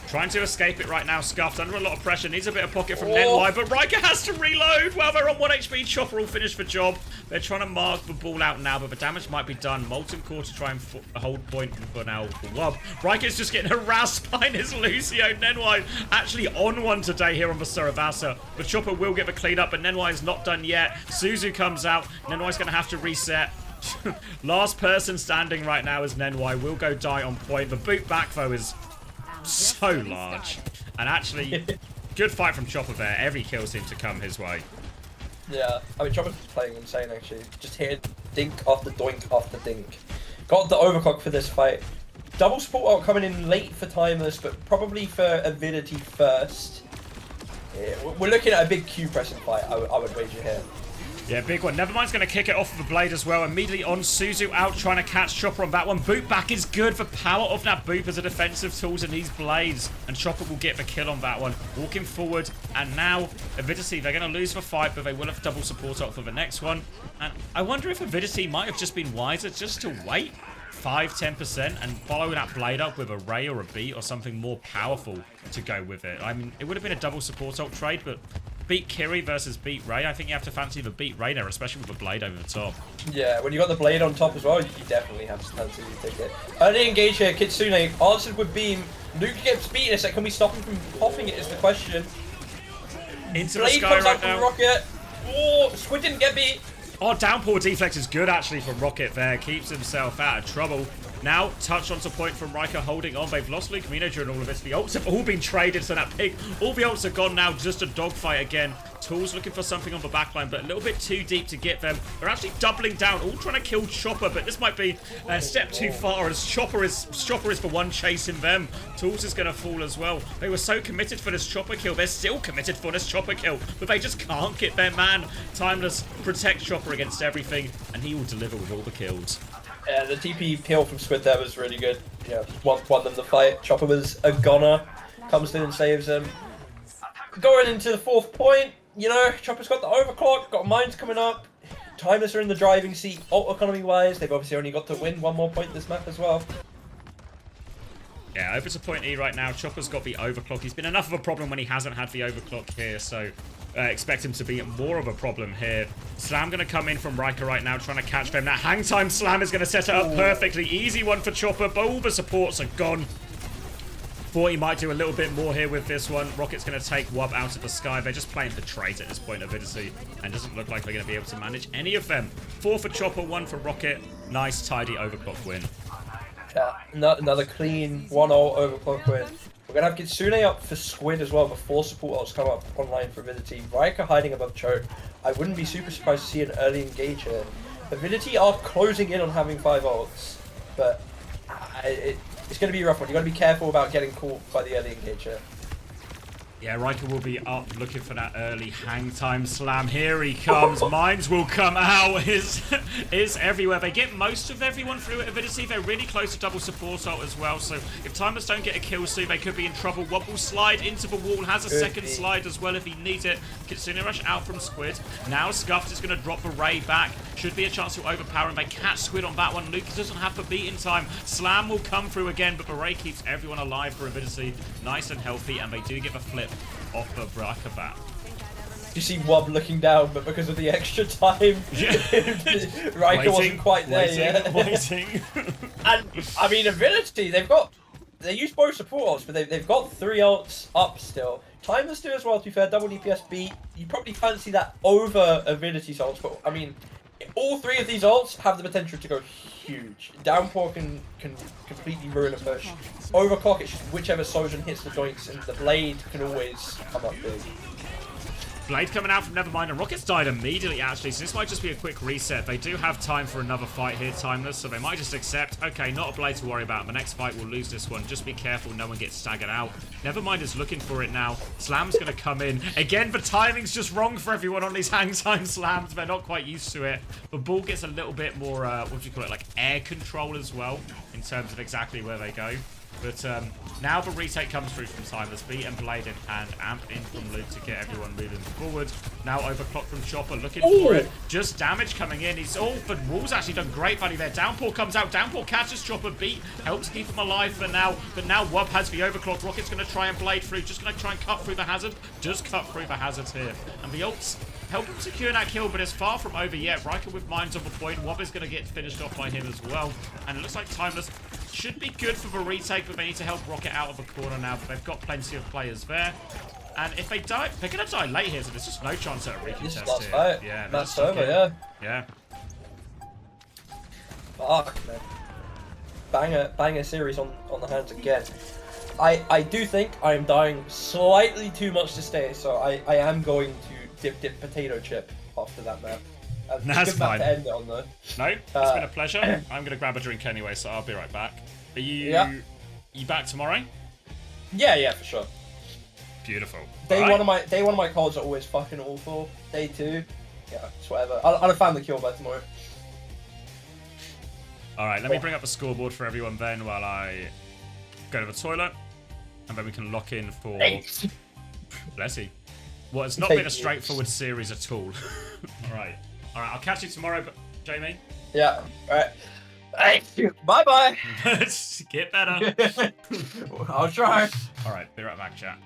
Trying to escape it right now. Scuffed under a lot of pressure. Needs a bit of pocket from NY, but Riker has to reload. Well, they're on 1 HP. Chopper will finish the job. They're trying to mark the ball out now, but the damage might be done. Molten Core to try and hold point for now for Wub. Riker's just getting harassed by his Lucio. Nenwai actually on one today here on the Saravasa. But Chopper will get the cleanup, but Nenwai is not done yet. Suzu comes out. Nenwai's going to have to reset. Last person standing right now is Nenwai. Will go die on point. The boot back, though, is so large, and actually good fight from Chopper there. Every kill seemed to come his way. Yeah, I mean Chopper's playing insane actually. Just hitting dink after doink after dink. Got the overclock for this fight. Double support ult coming in late for Timeless, but probably for Avidity first. Yeah, we're looking at a big Q pressing fight, I would wager here. Yeah, big one. Nevermind's going to kick it off of the blade as well. Immediately on Suzu out, trying to catch Chopper on that one. Boot back is good. The power of that boop as a defensive tools in these blades. And Chopper will get the kill on that one. Walking forward. And now, Avidity, they're going to lose the fight, but they will have double support out for the next one. And I wonder if Avidity might have just been wiser just to wait 5-10% and follow that blade up with a Ray or a Beat or something more powerful to go with it. I mean, it would have been a double support ult trade, but beat Kiri versus beat Ray, I think you have to fancy the beat Ray there, especially with the blade over the top. Yeah, when you got the blade on top as well, you definitely have to fancy the ticket. Early engage here, Kitsune answered with beam. Luke gets beaten. It's like, can we stop him from popping it is the question. Into blade the sky comes right out from now. Rocket. Oh, Squid didn't get beat. Oh, downpour deflex is good actually from Rocket there. Keeps himself out of trouble. Now, touch onto point from Riker holding on. They've lost Luke Mino during all of this. The ults have all been traded, so that pig, all the ults are gone now. Just a dogfight again. Tools looking for something on the backline, but a little bit too deep to get them. They're actually doubling down, all trying to kill Chopper, but this might be a step too far as Chopper is the one chasing them. Tools is going to fall as well. They were so committed for this Chopper kill. They're still committed for this Chopper kill, but they just can't get their man. Timeless protects Chopper against everything, and he will deliver with all the kills. Yeah, the TP peel from Squid there was really good. Yeah, won them the fight. Chopper was a goner. Comes in and saves him. Going into the 4th point, you know, Chopper's got the overclock, got mines coming up. Timeless are in the driving seat, ult economy wise. They've obviously only got to win 1 more point this map as well. Yeah, over to point E right now. Chopper's got the overclock. He's been enough of a problem when he hasn't had the overclock here, so expect him to be more of a problem here. Slam going to come in from Riker right now, trying to catch them. That hang time slam is going to set it up perfectly. Easy one for Chopper, but all the supports are gone. Thought he might do a little bit more here with this one. Rocket's going to take Wub out of the sky. They're just playing for trades at this point, Avidity, and doesn't look like they're going to be able to manage any of them. 4 for Chopper, 1 for Rocket. Nice, tidy overclock win. Yeah, another clean 1-0 overclock win. We're going to have Kitsune up for Squid as well before support ults come up online for Avidity. Riker hiding above Choke. I wouldn't be super surprised to see an early engage here. Avidity are closing in on having 5 ults, but it's going to be a rough one. You've got to be careful about getting caught by the early engage here. Yeah, Riker will be up looking for that early hang time slam. Here he comes. Mines will come out. Is everywhere. They get most of everyone through at Avidity. They're really close to double support ult as well. So if Timeless don't get a kill soon, they could be in trouble. Wub will slide into the wall. Has a second slide as well if he needs it. Kitsune rush out from Squid. Now Scuffed is going to drop the Ray back. Should be a chance to overpower him. They catch Squid on that one. Lucas doesn't have the beat in time. Slam will come through again, but the Ray keeps everyone alive for Avidity. Nice and healthy, and they do get a flip off of Riker bat. You see Wub looking down, but because of the extra time, Riker wasn't quite there yet. Waiting. And I mean, Avidity, they use both support ults, but they've got 3 ults up still. Timeless do as well, to be fair, double DPS beat. You probably fancy that over Avidity's ults, but I mean, All three of these ults have the potential to go huge. Downpour can completely ruin a push. Overclock, it's just whichever Sojourn hits the joints, and the Blade can always come up big. Blade coming out from Nevermind, and Rockets died immediately, actually, so this might just be a quick reset. They do have time for another fight here, Timeless, so they might just accept, okay, not a Blade to worry about. The next fight, we'll lose this one. Just be careful, no one gets staggered out. Nevermind is looking for it now. Slam's going to come in. Again, the timing's just wrong for everyone on these hang time slams. They're not quite used to it. The ball gets a little bit more, what do you call it, like air control as well, in terms of exactly where they go. But now the retake comes through from Timeless. Beat and Blade in hand. Amp in from Luke to get everyone moving forward. Now overclock from Chopper, looking for it. Just damage coming in. He's all, but Wall's actually done great value there. Downpour comes out. Downpour catches Chopper. Beat helps keep him alive for now. But now Wub has the overclock. Rocket's going to try and Blade through. Just going to try and cut through the hazard. Just cut through the hazard here. And the ults help him secure that kill, but it's far from over yet. Riker with mines on the point. Wub is going to get finished off by him as well. And it looks like Timeless should be good for the retake, but they need to help Rocket out of the corner now. But they've got plenty of players there. And if they die, they're going to die late here, so there's just no chance at a recontest here. Fight. Yeah, that's over, yeah. Yeah. Fuck, man. Banger series on the hands again. I do think I am dying slightly too much to stay, so I am going to dip potato chip after that map. That's fine. To end it on, though. No, it's been a pleasure. I'm going to grab a drink anyway, so I'll be right back. Are you back tomorrow? Yeah, for sure. Beautiful. Day one of my calls are always fucking awful. Day 2, yeah, it's whatever. I'll have found the kill by tomorrow. All right, let me bring up the scoreboard for everyone then while I go to the toilet, and then we can lock in for. Bless you. Well, it's not been a straightforward series at all. All right, I'll catch you tomorrow, Jamie. Yeah. All right. Thank you. Bye. Get better. I'll try. All right, be right back, chat.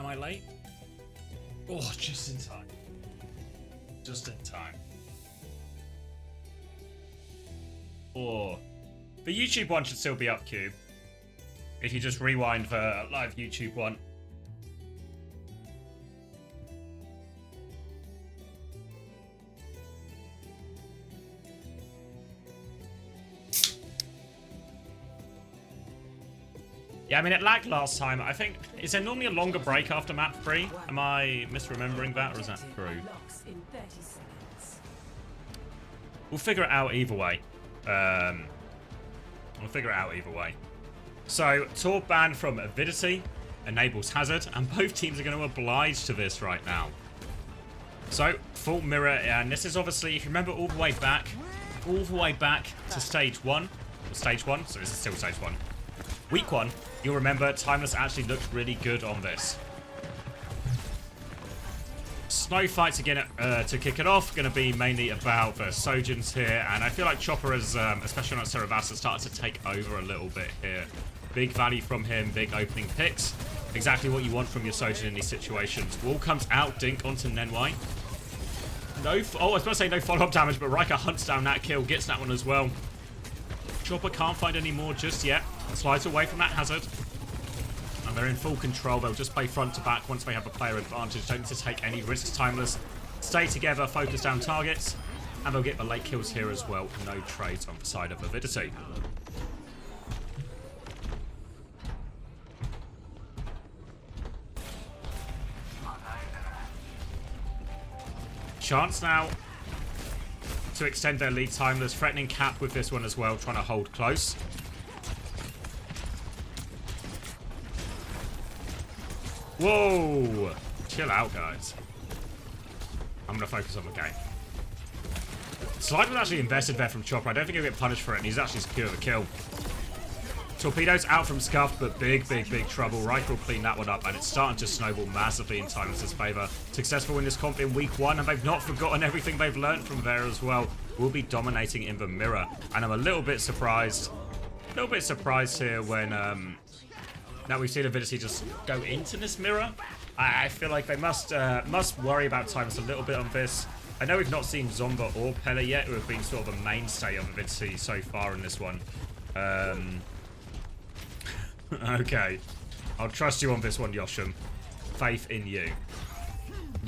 I late? Oh, just in time. Just in time. Or the YouTube one should still be up, Cube. If you just rewind the live YouTube one. Yeah, I mean, it lagged last time. I think, is there normally a longer break after map 3? Am I misremembering that, or is that true? We'll figure it out either way. We'll figure it out either way. So, Torb ban from Avidity enables Hazard, and both teams are going to oblige to this right now. So, full mirror, and this is obviously, if you remember all the way back to stage 1, so this is still stage 1. Week 1, you'll remember Timeless actually looked really good on this. Snow fights again to kick it off, going to be mainly about the Sojins here, and I feel like Chopper has, especially on Cerebassa, started to take over a little bit here. Big value from him, big opening picks. Exactly what you want from your Sojin in these situations. Wall comes out, Dink onto Nenwai. I was going to say no follow-up damage, but Riker hunts down that kill, gets that one as well. Chopper can't find any more just yet. Slides away from that Hazard. And they're in full control. They'll just play front to back once they have a player advantage. Don't need to take any risks. Timeless. Stay together, focus down targets. And they'll get the late kills here as well. No trades on the side of Avidity. Chance now to extend their lead. Timeless threatening Cap with this one as well, trying to hold close. Whoa! Chill out, guys. I'm going to focus on the game. Slide was actually invested there from Chopper. I don't think he'll get punished for it, and he's actually secured the kill. Torpedoes out from Scuff, but big trouble. Riker will clean that one up, and it's starting to snowball massively in Timeless's favour. Successful in this comp in week 1, and they've not forgotten everything they've learned from there as well. Will be dominating in the mirror, and I'm a little bit surprised here when now we've seen Avidity just go into this mirror. I feel like they must worry about Timeless a little bit on this. I know we've not seen Zomba or Pele yet, who have been sort of a mainstay of Avidity so far in this one. Okay. I'll trust you on this one, Yoshim. Faith in you.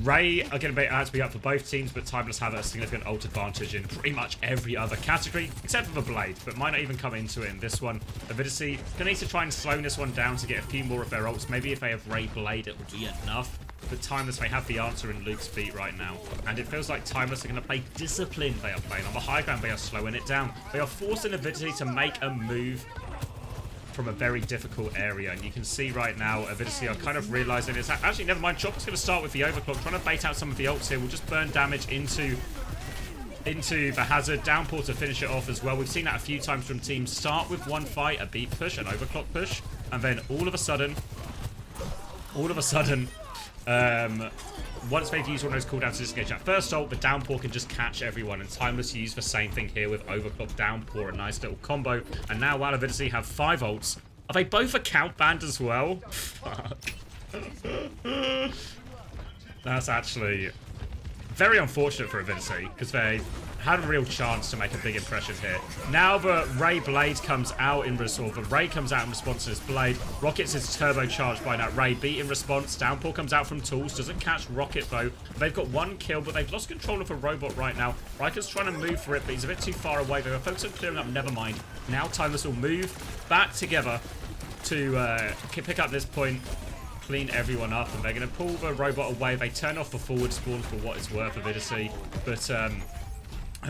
Ray are going to have to be up for both teams, but Timeless have a significant ult advantage in pretty much every other category, except for the Blade, but might not even come into it in this one. Avidity going to need to try and slow this one down to get a few more of their ults. Maybe if they have Ray Blade, it would be enough. But Timeless, they have the answer in Luke's feet right now. And it feels like Timeless are going to play disciplined. They are playing on the high ground. They are slowing it down. They are forcing Avidity to make a move from a very difficult area, and you can see right now Avidity are kind of realizing it's actually, never mind, Chopper's going to start with the overclock, trying to bait out some of the ults here. We'll just burn damage into the Hazard. Downpour to finish it off as well. We've seen that a few times from teams start with one fight, a beat push, an overclock push, and then all of a sudden once they've used one of those cooldowns to disengage that first ult, the Downpour can just catch everyone, and Timeless use the same thing here with Overclock Downpour, a nice little combo. And now while Avidity have 5 ults, are they both account banned as well? Fuck. That's actually very unfortunate for Avidity, because they had a real chance to make a big impression here. Now the Ray Blade comes out in response. The Ray comes out in response to this Blade. Rockets is turbocharged by that Ray. Beat in response. Downpour comes out from Tools. Doesn't catch Rocket though. They've got 1 kill, but they've lost control of a robot right now. Riker's trying to move for it, but he's a bit too far away. They're focused on clearing up. Never mind. Now Timeless will move back together to pick up this point, clean everyone up, and they're going to pull the robot away. They turn off the forward spawn for what it's worth, Avidity, but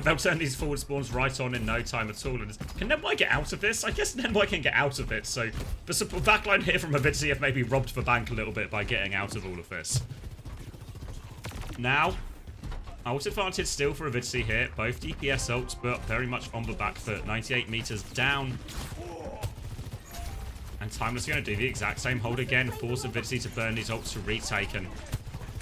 they'll turn these forward spawns right on in no time at all. And can Nenwai get out of this? I guess Nenwai can get out of it, so the backline here from Avidity have maybe robbed the bank a little bit by getting out of all of this. Now, ult advantage still for Avidity here. Both DPS ults, but very much on the back foot. 98 meters down. And Timeless is going to do the exact same hold again. Force Avidity to burn these ults to retake. And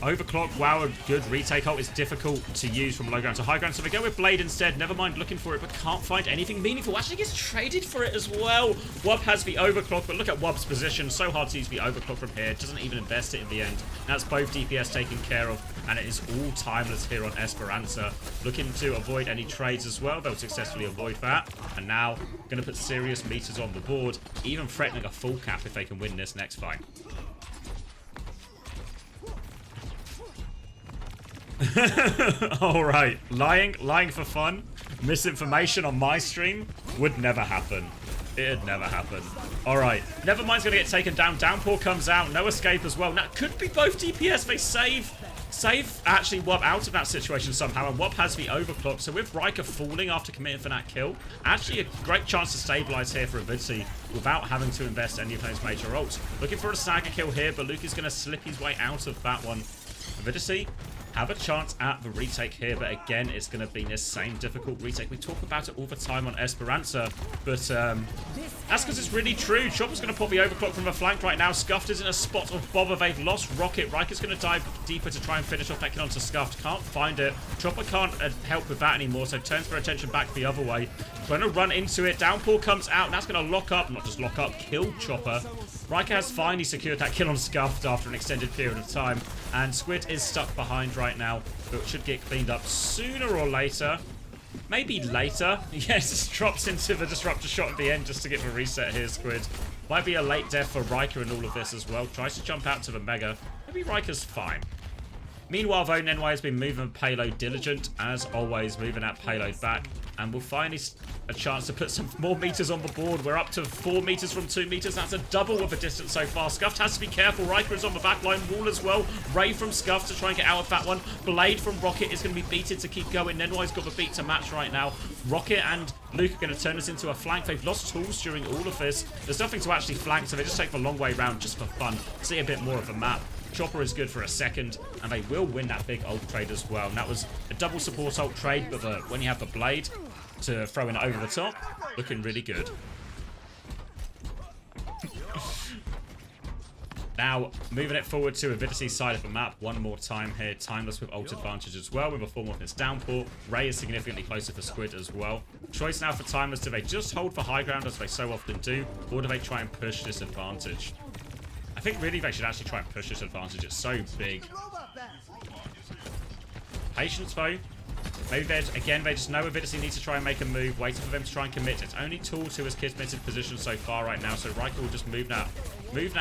Overclock, wow, a good retake ult is difficult to use from low ground to high ground, so they go with Blade instead. Never mind looking for it, but can't find anything meaningful. Actually gets traded for it as well. Wub has the overclock, but look at Wub's position. So hard to use the overclock from here. Doesn't even invest it in the end. That's both DPS taken care of, and it is all timeless here on Esperanza. Looking to avoid any trades as well. They'll successfully avoid that. And now, going to put serious meters on the board, even threatening a full cap if they can win this next fight. Alright, lying for fun, misinformation on my stream would never happen. It'd never happen. Alright, Nevermind's gonna get taken down. Downpour comes out, no escape as well. Now, it could be both DPS. They save actually Wub out of that situation somehow, and Wub has the overclock. So with Riker falling after committing for that kill, actually a great chance to stabilize here for Avidity without having to invest any of those major ults. Looking for a stagger kill here, but Luke is gonna slip his way out of that one. Avidity have a chance at the retake here, but again, it's going to be this same difficult retake. We talk about it all the time on Esperanza, but that's because it's really true. Chopper's going to pop the overclock from the flank right now. Scuffed is in a spot of bother. They've lost Rocket. Riker's going to dive deeper to try and finish off that kill onto Scuffed. Can't find it. Chopper can't help with that anymore, so turns their attention back the other way. Going to run into it. Downpour comes out, and that's going to lock up, not just lock up, kill Chopper. Riker has finally secured that kill on Scuffed after an extended period of time, and Squid is stuck behind right now, but should get cleaned up sooner or later. Maybe later. Yes, just drops into the disruptor shot at the end just to get the reset here, Squid. Might be a late death for Riker in all of this as well. Tries to jump out to the Mega. Maybe Riker's fine. Meanwhile, though, Nenwai has been moving payload diligent, as always, moving that payload back. And we'll find a chance to put some more meters on the board. We're up to 4 meters from 2 meters. That's a double of the distance so far. Scuffed has to be careful. Riker is on the back line wall as well. Ray from Scuffed to try and get out of that one. Blade from Rocket is going to be beaten to keep going. Nenwai's got the beat to match right now. Rocket and Luke are going to turn this into a flank. They've lost tools during all of this. There's nothing to actually flank, so they just take the long way around just for fun. See a bit more of the map. Chopper is good for a second, and they will win that big ult trade as well. And that was a double support ult trade, but when you have the Blade to throw in over the top, looking really good. Now, moving it forward to Avidity's side of the map one more time here. Timeless with ult advantage as well, with a form of this downpour. Ray is significantly closer for Squid as well. Choice now for Timeless. Do they just hold for high ground, as they so often do, or do they try and push this advantage? I think really they should actually try and push this advantage. It's so big. Patience though. Maybe they just know Avidity needs to try and make a move, waiting for them to try and commit. It's only Tools who has committed position so far right now, so Riker will just move that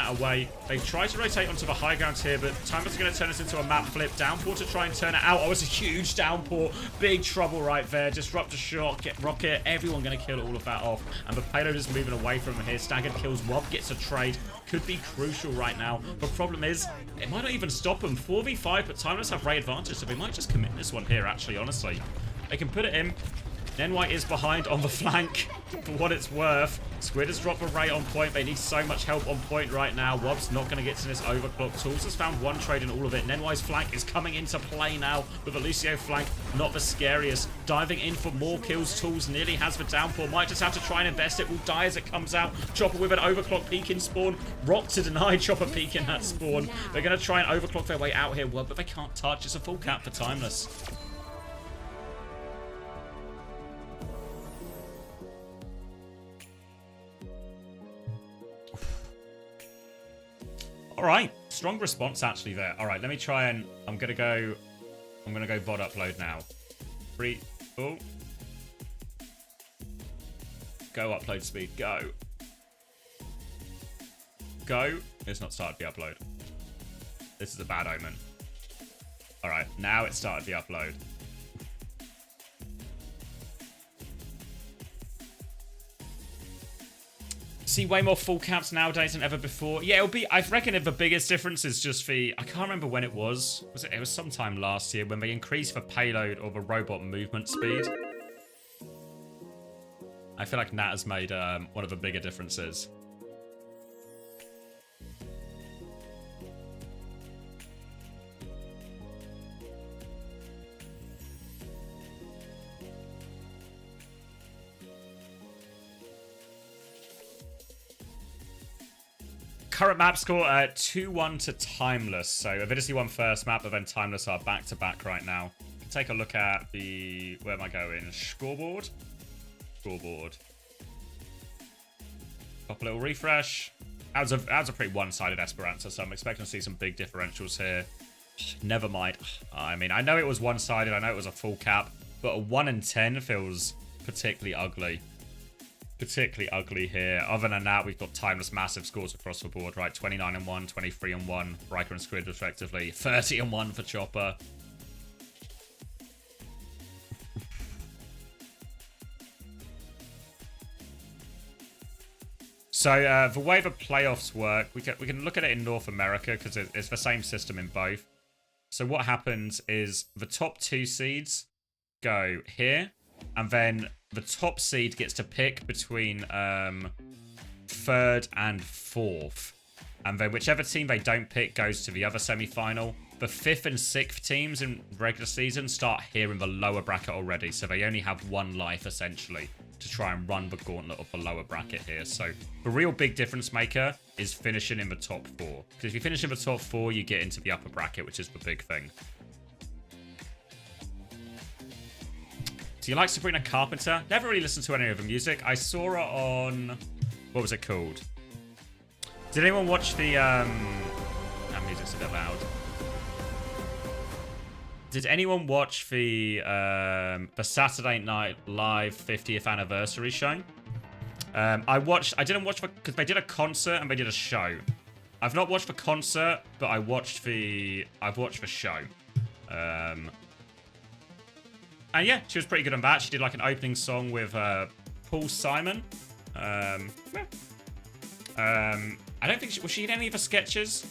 away. They try to rotate onto the high ground here, but Timeless is going to turn this into a map flip. Downpour to try and turn it out. Oh, it's a huge downpour. Big trouble right there. Disruptor shot, get Rocket. Everyone going to kill all of that off. And the payload is moving away from him here. Staggered kills. Wob gets a trade. Could be crucial right now. The problem is, it might not even stop them. 4v5, but Timeless have Ray advantage, so they might just commit this one here, actually, honestly. They can put it in. Nenwai is behind on the flank, for what it's worth. Squid has dropped a Ray on point. They need so much help on point right now. Wob's not going to get to this overclock. Tools has found one trade in all of it. Nenwai's flank is coming into play now with a Lucio flank. Not the scariest. Diving in for more kills. Tools nearly has the downpour. Might just have to try and invest it. Will die as it comes out. Chopper with an overclock peek in spawn. Rock to deny Chopper peek in that spawn. They're going to try and overclock their way out here, Wob, but they can't touch. It's a full cap for Timeless. All right, strong response actually there. All right, let me try and I'm gonna go VOD upload now. 3, 4. Go upload speed. Go. Go. It's not started the upload. This is a bad omen. All right, now it started the upload. See way more full caps nowadays than ever before. Yeah, it'll be. I reckon the biggest difference is just the. I can't remember when it was. It was sometime last year when they increased the payload or the robot movement speed. I feel like that has made one of the bigger differences. current map score 2-1 to Timeless. So Avidity won first map, but then Timeless are back to back right now. Take a look at the, where am I going? Scoreboard. Pop a little refresh. That was a pretty one-sided Esperanza, so I'm expecting to see some big differentials here. Never mind. I mean, I know it was one-sided. I know it was a full cap, but a 1 in 10 feels particularly ugly. Particularly ugly here. Other than that, we've got Timeless massive scores across the board, right? 29 and 1, 23 and 1, Riker and Squid respectively. 30 and 1 for Chopper. So the way the playoffs work, we can look at it in North America because it's the same system in both. So what happens is the top 2 seeds go here, and then the top seed gets to pick between 3rd and 4th. And then whichever team they don't pick goes to the other semi-final. The 5th and 6th teams in regular season start here in the lower bracket already, so they only have 1 life essentially to try and run the gauntlet of the lower bracket here. So the real big difference maker is finishing in the top 4. Because if you finish in the top 4, you get into the upper bracket, which is the big thing. Do you like Sabrina Carpenter? Never really listened to any of her music. I saw her on... What was it called? Did anyone watch the... That music's a bit loud. Did anyone watch the Saturday Night Live 50th anniversary show? I didn't watch because they did a concert and they did a show. I've not watched the concert, but I've watched the show. And yeah, she was pretty good on that. She did like an opening song with Paul Simon. I don't think was she in any of the sketches?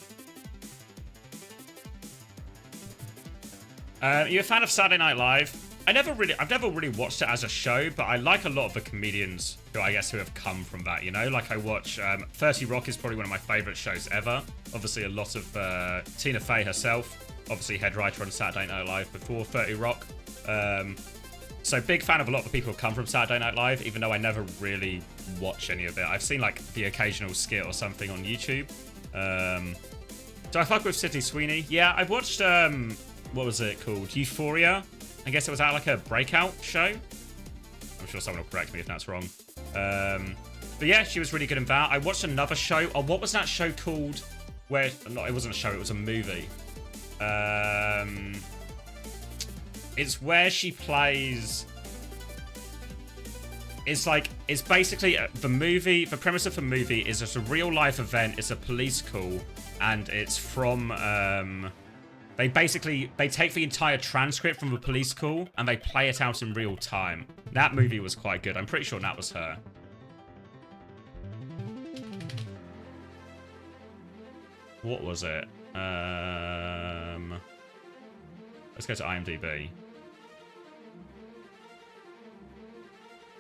You're a fan of Saturday Night Live? I've never really watched it as a show, but I like a lot of the comedians who have come from that, you know? Like I watch 30 Rock is probably one of my favorite shows ever. Obviously a lot of Tina Fey herself, obviously head writer on Saturday Night Live before 30 Rock. So big fan of a lot of the people who come from Saturday Night Live, even though I never really watch any of it. I've seen like the occasional skit or something on YouTube. Do I fuck with Sydney Sweeney? Yeah, I've watched what was it called? Euphoria. I guess it was at like a breakout show. I'm sure someone will correct me if that's wrong. But yeah, she was really good in that. I watched another show. Oh, what was that show called? Where, no, it wasn't a show, it was a movie. It's where she plays... It's basically the premise of the movie is it's a real life event. It's a police call and it's from, they take the entire transcript from the police call and they play it out in real time. That movie was quite good. I'm pretty sure that was her. What was it? Let's go to IMDb.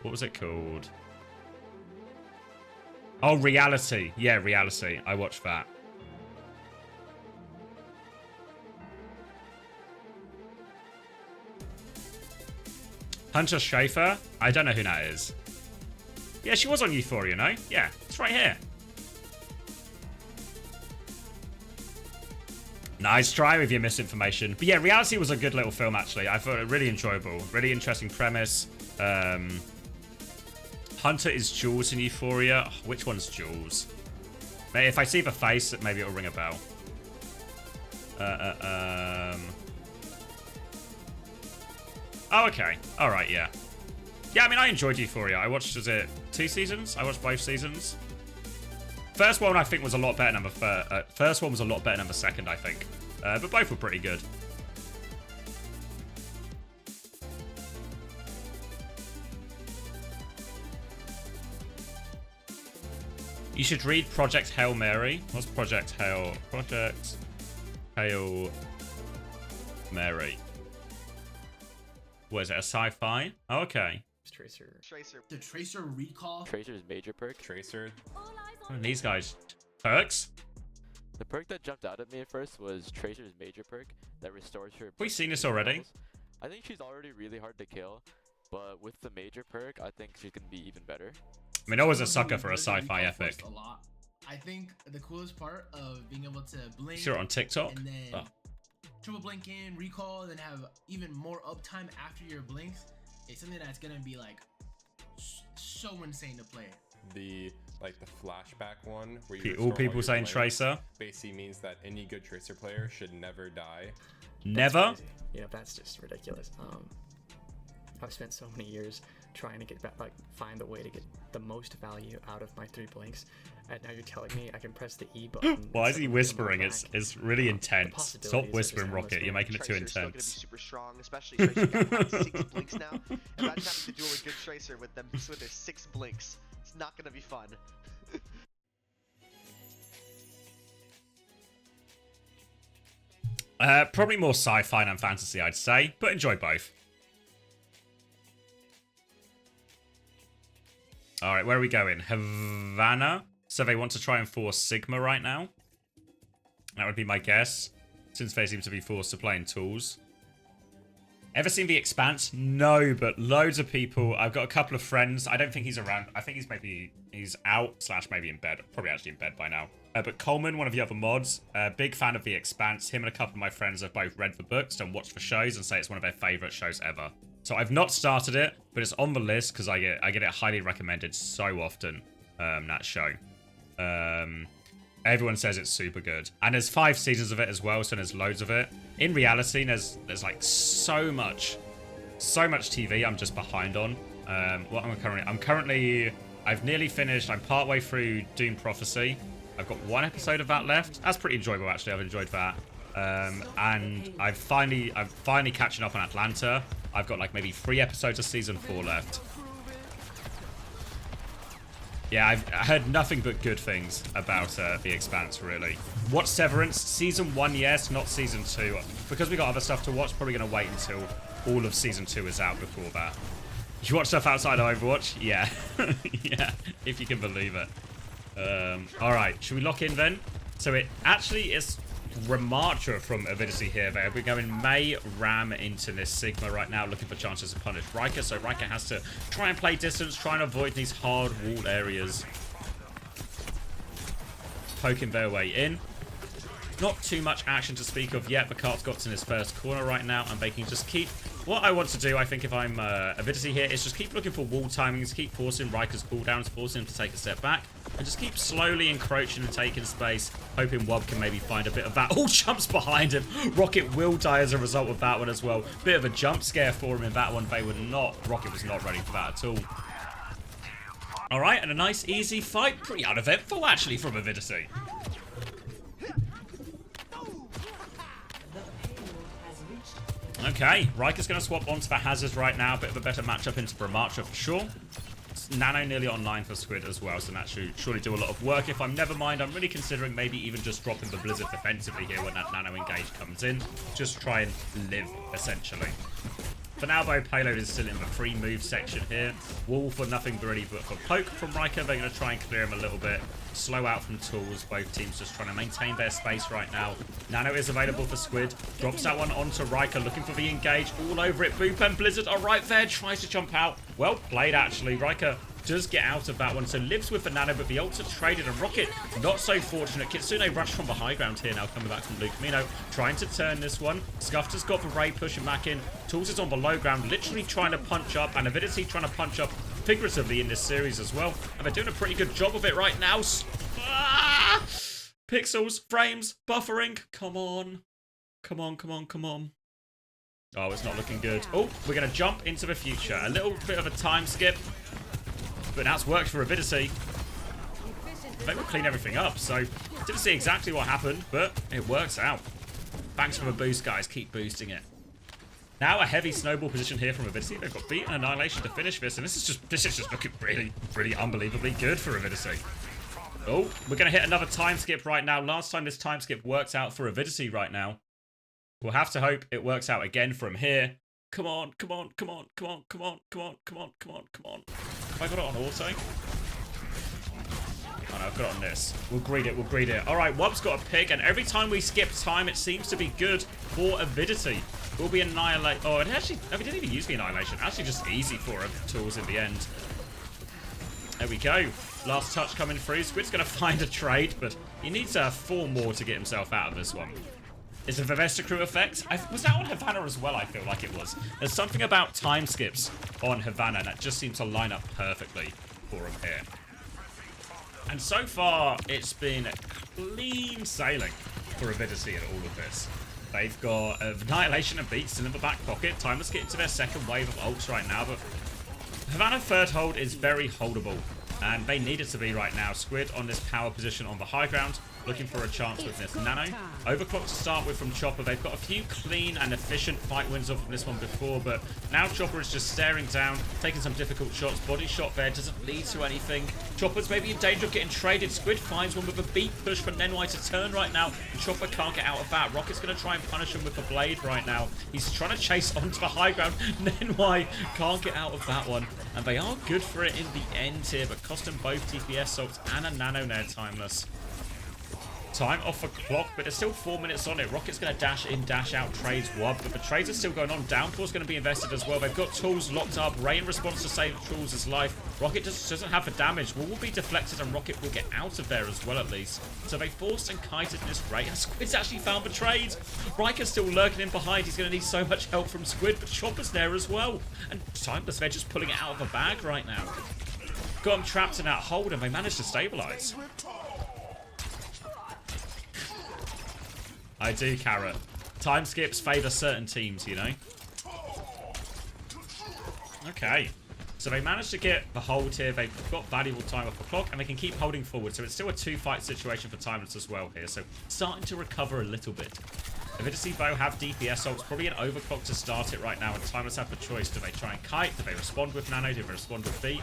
What was it called? Oh, Reality. Yeah, Reality. I watched that. Hunter Schafer? I don't know who that is. Yeah, she was on Euphoria, no? Yeah, it's right here. Nice try with your misinformation. But yeah, Reality was a good little film, actually. I thought it really enjoyable. Really interesting premise. Hunter is Jules in Euphoria. Oh, which one's Jules? If I see the face, maybe it'll ring a bell. Oh, okay. Alright, yeah. Yeah, I mean, I enjoyed Euphoria. I watched, was it 2 seasons? I watched both seasons. First one, I think, was a lot better than the first one was a lot better than the second, I think. But both were pretty good. You should read Project Hail Mary. What's Project Hail? Project Hail Mary. What is it, a sci-fi? Oh, okay. Tracer. The Tracer recall. Tracer's major perk. Tracer. What are these guys? Perks? The perk that jumped out at me at first was Tracer's major perk that restores her. We've seen this already. I think she's already really hard to kill, but with the major perk, I think she can be even better. I mean, I was a sucker for a sci-fi epic. I think the coolest part of being able to blink Sure, on TikTok. and then Oh. triple blink in, recall, and then have even more uptime after your blinks is something that's gonna be like so insane to play. The flashback one where you All restore people your saying blinks Tracer. basically means that any good Tracer player should never die. Never. Crazy. You know, that's just ridiculous. I've spent so many years trying to get back, like, find the way to get the most value out of my 3 blinks, and now you're telling me I can press the E button. Why is he and whispering? suddenly come It's really The intense. possibilities Stop are whispering, just Rocket. endless, You're man. making it too Tracer's still gonna be intense. super strong, especially Tracer's got like 6 blinks now. Imagine having to duel a good Tracer with them with their 6 blinks. It's not gonna be fun. Probably more sci-fi than fantasy, I'd say, but enjoy both. All right, where are we going? Havana. So they want to try and force Sigma right now. That would be my guess, since they seem to be forced to play in tools. Ever seen The Expanse? No, but loads of people. I've got a couple of friends. I don't think he's around. I think he's out / maybe in bed. Probably actually in bed by now. But Coleman, one of the other mods, big fan of The Expanse. Him and a couple of my friends have both read the books and watched the shows and say it's one of their favorite shows ever. So I've not started it, but it's on the list because I get it highly recommended so often. That show. Everyone says it's super good, and there's 5 seasons of it as well, so there's loads of it. In reality, there's like so much TV I'm just behind on. I've nearly finished. I'm partway through Doom Prophecy. I've got 1 episode of that left. That's pretty enjoyable, actually. I've enjoyed that. And I'm finally catching up on Atlanta. I've got like maybe 3 episodes of season 4 left. Yeah, I've heard nothing but good things about The Expanse, really. Watch Severance. Season 1, yes, not Season 2. Because we got other stuff to watch, probably going to wait until all of Season 2 is out before that. You watch stuff outside of Overwatch? Yeah. Yeah, if you can believe it. Alright, should we lock in then? So it actually is Ramartra from Avidity here. We're going May Ram into this Sigma right now, looking for chances to punish Riker. So Riker has to try and play distance, try and avoid these hard walled areas. Poking their way in. Not too much action to speak of yet. The Cart's got in his first corner right now, and they can just keep... What I want to do, I think, if I'm Avidity here, is just keep looking for wall timings, keep forcing Riker's cooldowns, forcing him to take a step back, and just keep slowly encroaching and taking space, hoping Wob can maybe find a bit of that. Oh, jumps behind him. Rocket will die as a result of that one as well. Bit of a jump scare for him in that one. Rocket was not ready for that at all. All right, and a nice, easy fight. Pretty uneventful, actually, from Avidity. Okay, Riker's going to swap onto the Hazards right now. Bit of a better matchup into Ramartra for sure. Nano nearly online for Squid as well, so that should surely do a lot of work. If I'm never mind, I'm really considering maybe even just dropping the Blizzard defensively here when that Nano engage comes in. Just try and live, essentially. For now, though, Payload is still in the free move section here. Wall for nothing really but for poke from Riker. They're going to try and clear him a little bit. Slow out from tools. Both teams just trying to maintain their space right now. Nano is available for Squid. Drops that one onto Riker, looking for the engage. All over it. Boop and Blizzard are right there. Tries to jump out. Well played, actually. Riker does get out of that one, so lives with the Nano, but the ult's traded, and Rocket not so fortunate. Kitsune rush from the high ground here now, coming back from Luke Camino, trying to turn this one. Scuffed has got the Ray pushing back in. Tools is on the low ground, literally trying to punch up, and Avidity trying to punch up figuratively in this series as well. And they're doing a pretty good job of it right now. Pixels, frames, buffering. Come on. Come on, come on, come on. Oh, it's not looking good. Oh, we're going to jump into the future. A little bit of a time skip. But now it's worked for Avidity. They will clean everything up, so didn't see exactly what happened, but it works out. Thanks for the boost, guys. Keep boosting it. Now a heavy snowball position here from Avidity. They've got beat and Annihilation to finish this, and this is just looking really, really unbelievably good for Avidity. Oh, we're going to hit another time skip right now. Last time this time skip works out for Avidity right now. We'll have to hope it works out again from here. Come on, come on, come on, come on, come on, come on, come on, come on, come on. Have I got it on auto? Oh no, I've got it on this. We'll greet it, we'll greet it. Alright, Wob's got a pick, and every time we skip time, it seems to be good for Avidity. Will be Annihilate. Oh, it actually, we didn't even use the Annihilation. Actually, just easy for him. Tools in the end. There we go. Last touch coming through. Squid's going to find a trade, but he needs 4 more to get himself out of this one. Is it the Vesta Crew effect? Was that on Havana as well? I feel like it was. There's something about time skips on Havana that just seems to line up perfectly for him here. And so far, it's been clean sailing for Avidity in all of this. They've got Annihilation and Beat still in the back pocket. Timeless get into their second wave of ults right now, but Havana third hold is very holdable, and they need it to be right now. Squid on this power position on the high ground, looking for a chance with this Nano. Overclock to start with from Chopper. They've got a few clean and efficient fight wins off of this one before, but now Chopper is just staring down, taking some difficult shots. Body shot there doesn't lead to anything. Chopper's maybe in danger of getting traded. Squid finds one with a beat push for Nenwai to turn right now, and Chopper can't get out of that. Rocket's going to try and punish him with the blade right now. He's trying to chase onto the high ground. Nenwai can't get out of that one, and they are good for it in the end here, but cost them both TPS salts and a Nano there, Timeless. Time off for clock, but there's still 4 minutes on it. Rocket's going to dash in, dash out, trades Wub, but the trades are still going on. Downpour's going to be invested as well. They've got tools locked up. Ray in response to save Tools' life. Rocket just doesn't have the damage. Will be deflected, and Rocket will get out of there as well, at least. So they forced and kited this Ray, and Squid's actually found the trade. Riker's still lurking in behind. He's going to need so much help from Squid, but Chopper's there as well. And Timeless, they're just pulling it out of the bag right now. Got him trapped in that hold, and they managed to stabilize. I do, Carrot. Time skips favour certain teams, you know? Okay. So they managed to get the hold here. They've got valuable time off the clock, and they can keep holding forward. So it's still a 2-fight situation for Timeless as well here. So starting to recover a little bit. Avidity, though, have DPS ults. Probably an overclock to start it right now, and Timeless have the choice. Do they try and kite? Do they respond with Nano? Do they respond with Beat?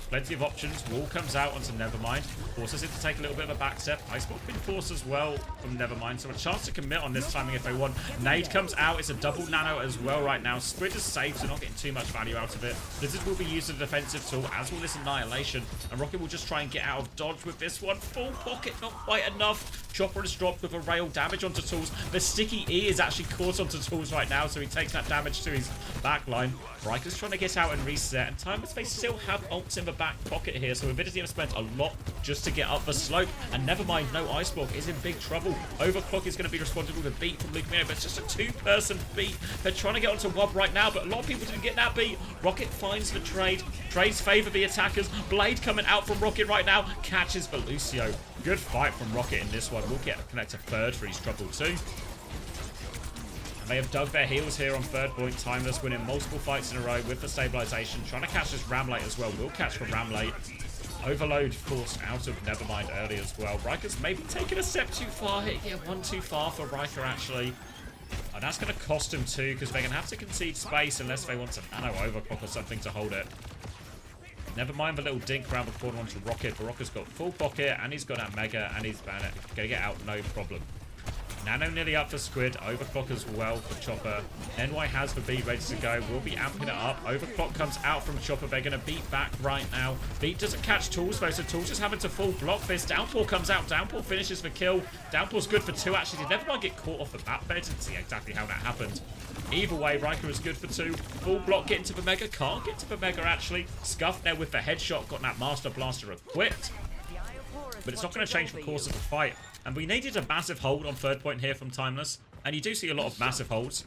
Plenty of options. Wall comes out onto Nevermind. Forces it to take a little bit of a back step. Iceblock been forced as well from Nevermind. So a chance to commit on this timing if they want. Nade comes out. It's a double Nano as well right now. Squid is safe, so not getting too much value out of it. Blizzard will be used as a defensive tool, as will this Annihilation. And Rocket will just try and get out of dodge with this one. Full pocket, not quite enough. Chopper is dropped with a rail damage onto Tools. The sticky E is actually caught onto Tools right now, so he takes that damage to his back line. Riker's trying to get out and reset, and Timeless, they still have ults in the back pocket here, so Avidity have spent a lot just to get up the slope, and Nevermind, no Ice Block, is in big trouble. Overclock is going to be responsible with a beat from Lucamino, but it's just a 2-person beat. They're trying to get onto Wub right now, but a lot of people didn't get that beat. Rocket finds the trade. Trades favour the attackers. Blade coming out from Rocket right now, catches for Lucio. Good fight from Rocket in this one. We'll get connect to third for his trouble too. They have dug their heels here on third point. Timeless winning multiple fights in a row with the stabilization. Trying to catch this Ramlate as well. Will catch for Ramlate. Overload forced out of Nevermind early as well. Riker's maybe taken a step too far here. Yeah, one too far for Riker actually. And that's going to cost him too, because they're going to have to concede space unless they want some Nano Overclock or something to hold it. Never mind the little dink around the corner onto Rocket, but Rocket's got full pocket, and he's got that Mega, and he's going to get out no problem. Nano nearly up for Squid. Overclock as well for Chopper. NY has the beat ready to go. We'll be amping it up. Overclock comes out from Chopper. They're going to beat back right now. Beat doesn't catch Tools though, so Tools is having to full block this. Downpour comes out. Downpour finishes the kill. Downpour's good for 2 actually. Did Nevermind get caught off the bat there? Didn't see exactly how that happened. Either way, Riker is good for 2. Full block getting to the Mega. Can't get to the Mega actually. Scuff there with the headshot. Got that Master Blaster equipped. But it's not going to change the course of the fight. And we needed a massive hold on third point here from Timeless. And you do see a lot of massive holds.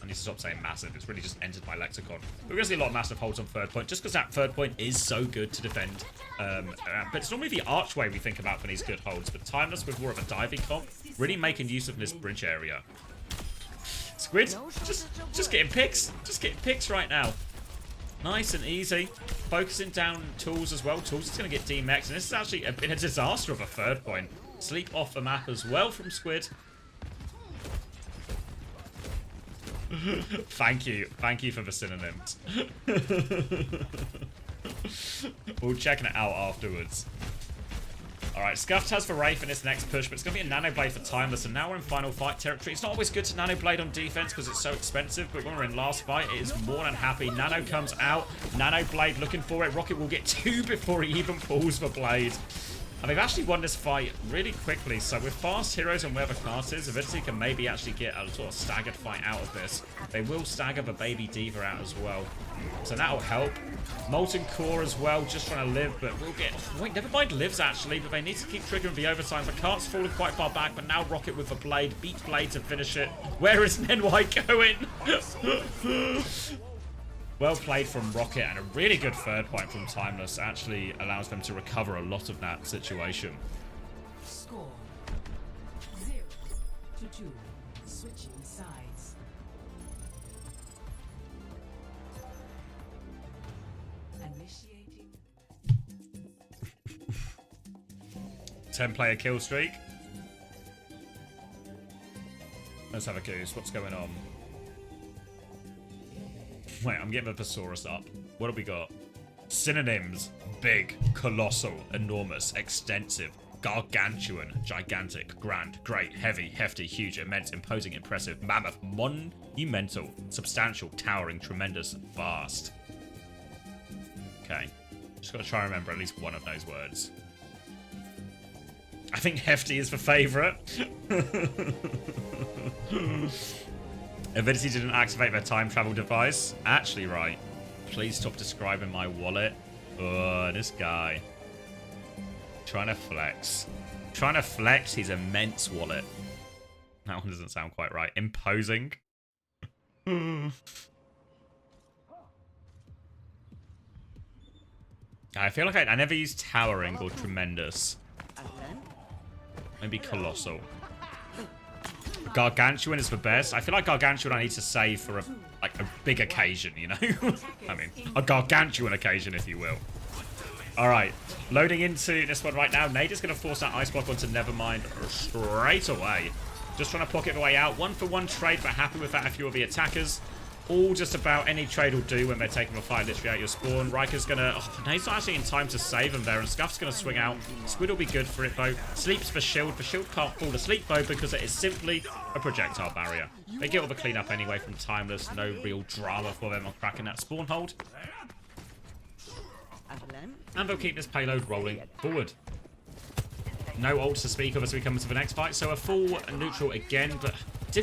I need to stop saying massive. It's really just entered my lexicon. But we're going to see a lot of massive holds on third point. Just because that third point is so good to defend. But it's normally the archway we think about for these good holds. But Timeless with more of a diving comp. Really making use of this bridge area. Squid, just getting picks. Just getting picks right now. Nice and easy. Focusing down Tools as well. Tools is going to get DMX. And this has actually been a disaster of a third point. Sleep off the map as well from Squid. Thank you. Thank you for the synonyms. We'll check it out afterwards. Alright, Scuffed has for Wraith in this next push, but it's going to be a Nano Blade for Timeless, and now we're in final fight territory. It's not always good to Nano Blade on defense because it's so expensive, but when we're in last fight, it is more than happy. Nano comes out, Nano Blade looking for it. Rocket will get 2 before he even pulls the Blade. And they've actually won this fight really quickly, so with fast heroes and where the class is, Avidity can maybe actually get a sort of staggered fight out of this. They will stagger the baby Diva out as well, so that'll help. Molten Core as well, just trying to live, but we'll get... Oh, wait, Nevermind lives actually, but they need to keep triggering the overtime. The cart's fallen quite far back, but now Rocket with the Blade, beat Blade to finish it. Where is Nenwai going? Well played from Rocket, and a really good third point from Timeless actually allows them to recover a lot of that situation. Score 0-2. Switching sides. Initiating 10-player kill streak. Let's have a goose. What's going on? Wait, I'm getting the thesaurus up. What have we got? Synonyms: big, colossal, enormous, extensive, gargantuan, gigantic, grand, great, heavy, hefty, huge, immense, imposing, impressive, mammoth, monumental, substantial, towering, tremendous, vast. Okay. Just gotta try and remember at least one of those words. I think hefty is the favourite. Avidity didn't activate their time travel device. Actually, right. Please stop describing my wallet. Oh, this guy. Trying to flex. Trying to flex his immense wallet. That one doesn't sound quite right. Imposing. I feel like I never use towering or tremendous. Maybe colossal. Gargantuan is the best. I feel like gargantuan I need to save for a big occasion, you know? I mean, a gargantuan occasion, if you will. Alright, loading into this one right now. Nate is going to force that ice block onto Nevermind straight away. Just trying to pocket the way out. 1-for-1 trade, but happy with that a few of the attackers. All just about any trade will do when they're taking a fight literally out your spawn. Riker's gonna... Oh, Nate's not actually in time to save him there, and Scuff's gonna swing out. Squid will be good for it, though. Sleeps for Shield. The Shield can't fall asleep, though, because it is simply a projectile barrier. They get all the cleanup anyway from Timeless. No real drama for them on cracking that spawn hold. And they'll keep this payload rolling forward. No ults to speak of as we come into the next fight, so a full neutral again, but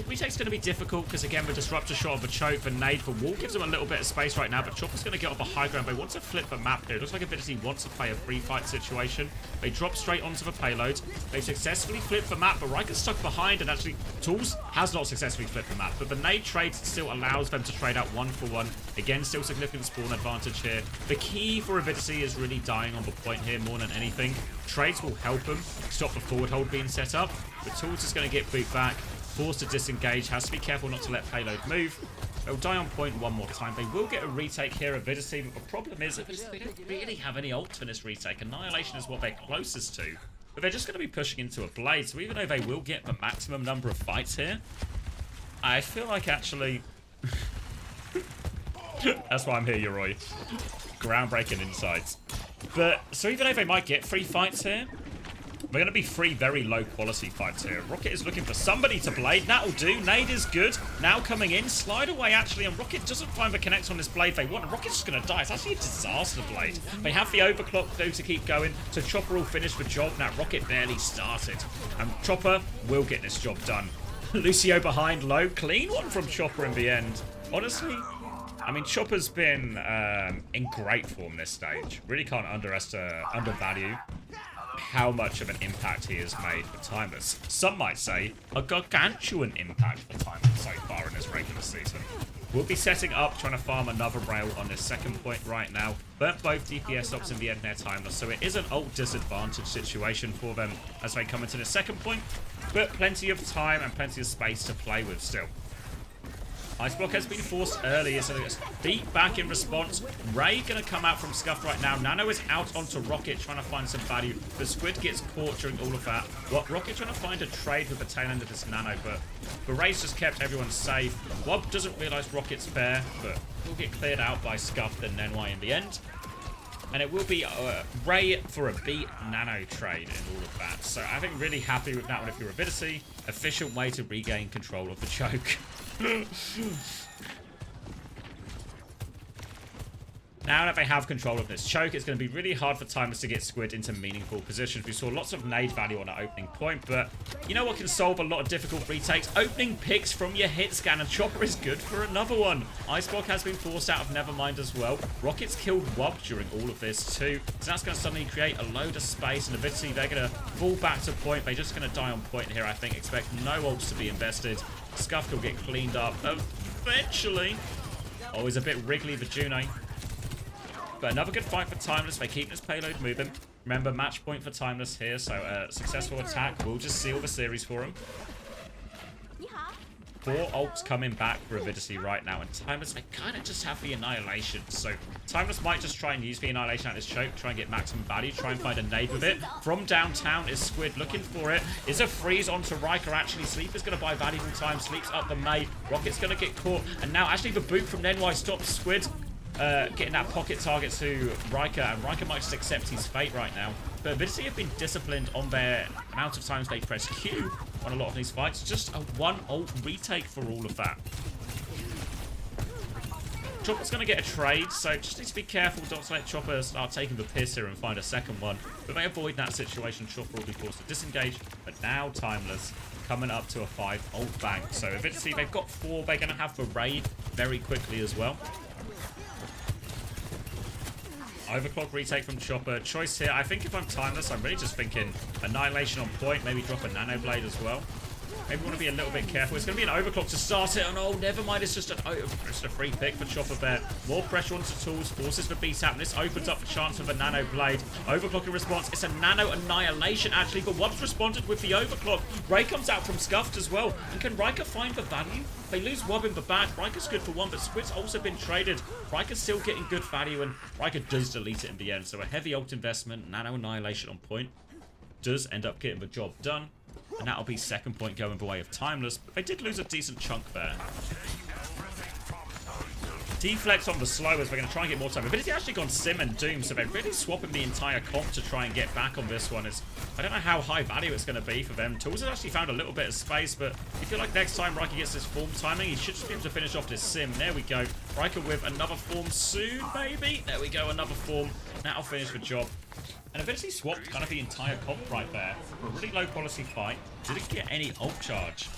retake's going to be difficult because again the disruptor shot of the choke, the nade for Wall gives them a little bit of space right now, but Chopper's going to get off a high ground. They want to flip the map here. It looks like Avidity wants to play a free fight situation. They drop straight onto the payload. They successfully flip the map, but Riker's stuck behind, and actually Tools has not successfully flipped the map, but the nade trade still allows them to trade out 1-for-1. Again, still significant spawn advantage here. The key for Avidity is really dying on the point here more than anything. Trades will help them stop the forward hold being set up, but Tools is going to get boot back. Forced to disengage, has to be careful not to let payload move. They'll die on point one more time. They will get a retake here, Avidity, but the problem is that they don't really have any ults for this retake. Annihilation is what they're closest to, but they're just going to be pushing into a Blade, so even though they will get the maximum number of fights here, I feel like actually... That's why I'm here, Yoroi. Groundbreaking insights. But, so even though they might get 3 fights here, they're going to be 3 very low quality fights here. Rocket is looking for somebody to Blade. That'll do. Nade is good. Now coming in. Slide away, actually. And Rocket doesn't find the connect on this Blade they want. And Rocket's just going to die. It's actually a disaster Blade. They have the overclock, though, to keep going. So Chopper will finish the job. Now, Rocket barely started. And Chopper will get this job done. Lucio behind low. Clean one from Chopper in the end. Honestly, I mean, Chopper's been in great form this stage. Really can't undervalue how much of an impact he has made for Timeless. Some might say a gargantuan impact for Timeless so far in this regular season. We'll be setting up, trying to farm another rail on this second point right now. Burnt both DPS ops in the end there, Timeless, so it is an ult disadvantage situation for them as they come into the second point, but plenty of time and plenty of space to play with still. Ice block has been forced early, so it's beat back in response. Ray gonna come out from Scuff right now. Nano is out onto Rocket, trying to find some value. The Squid gets caught during all of that. Rocket trying to find a trade with the tail end of this Nano, but Ray's just kept everyone safe. Wob doesn't realise Rocket's there, but will get cleared out by Scuff and Nenwai in the end. And it will be Ray for a beat Nano trade in all of that. So I think really happy with that one if you're Avidity. Efficient way to regain control of the choke. Now that they have control of this choke, it's going to be really hard for Timeless to get Squid into meaningful positions. We saw lots of nade value on the opening point, but you know what can solve a lot of difficult retakes? Opening picks from your hit scan, and Chopper is good for another one. Iceblock has been forced out of Nevermind as well. Rockets killed Wub during all of this too, so that's going to suddenly create a load of space, and Avidity, they're going to fall back to point. They're just going to die on point here, I think. Expect no ults to be invested. Scuffed will get cleaned up eventually. Oh, he's a bit wriggly, the Juno. But another good fight for Timeless. They keep this payload moving. Remember, match point for Timeless here, so a successful attack will just seal the series for him. 4 ults coming back for Avidity right now, and Timeless, they kind of just have the Annihilation. So Timeless might just try and use the Annihilation at this choke, try and get maximum value, try and find a nade with it. From downtown is Squid looking for it. Is a freeze onto Riker. Actually, Sleep is going to buy valuable time. Sleeps up the May. Rocket's going to get caught, and now actually the boot from NY stops Squid getting that pocket target to Riker, and Riker might just accept his fate right now. But Avidity have been disciplined on their amount of times they press Q on a lot of these fights. Just a 1 ult retake for all of that. Chopper's going to get a trade, so just need to be careful not to let Chopper start taking the piss here and find a second one. But they avoid that situation, Chopper will be forced to disengage. But now Timeless coming up to a 5 ult bank. So Avidity, they've got 4. They're going to have the raid very quickly as well. Overclock retake from Chopper. Choice here. I think if I'm Timeless, I'm really just thinking Annihilation on point. Maybe drop a Nano Blade as well. Maybe want to be a little bit careful. It's going to be an overclock to start it. And oh, never mind. It's just a free pick for Chopper there. More pressure onto tools. Forces the beat out. And this opens up the chance of a Nano Blade. Overclock in response. It's a Nano Annihilation, actually. But Wub's responded with the overclock. Ray comes out from Scuffed as well. And can Riker find the value? They lose Wub in the back. Riker's good for 1, but Squid's also been traded. Riker's still getting good value, and Riker does delete it in the end. So a heavy ult investment. Nano Annihilation on point. Does end up getting the job done. And that'll be second point going the way of Timeless. But they did lose a decent chunk there. Deflex on the slow as they're going to try and get more time. Avidity actually gone Sim and Doom, so they're really swapping the entire comp to try and get back on this one. I don't know how high value it's going to be for them. Tools has actually found a little bit of space, but you feel like next time Riker gets this form timing, he should just be able to finish off this Sim. There we go. Riker with another form soon, maybe. There we go, another form. That'll finish the job. And Avidity swapped kind of the entire comp right there for a really low quality fight. Didn't get any ult charge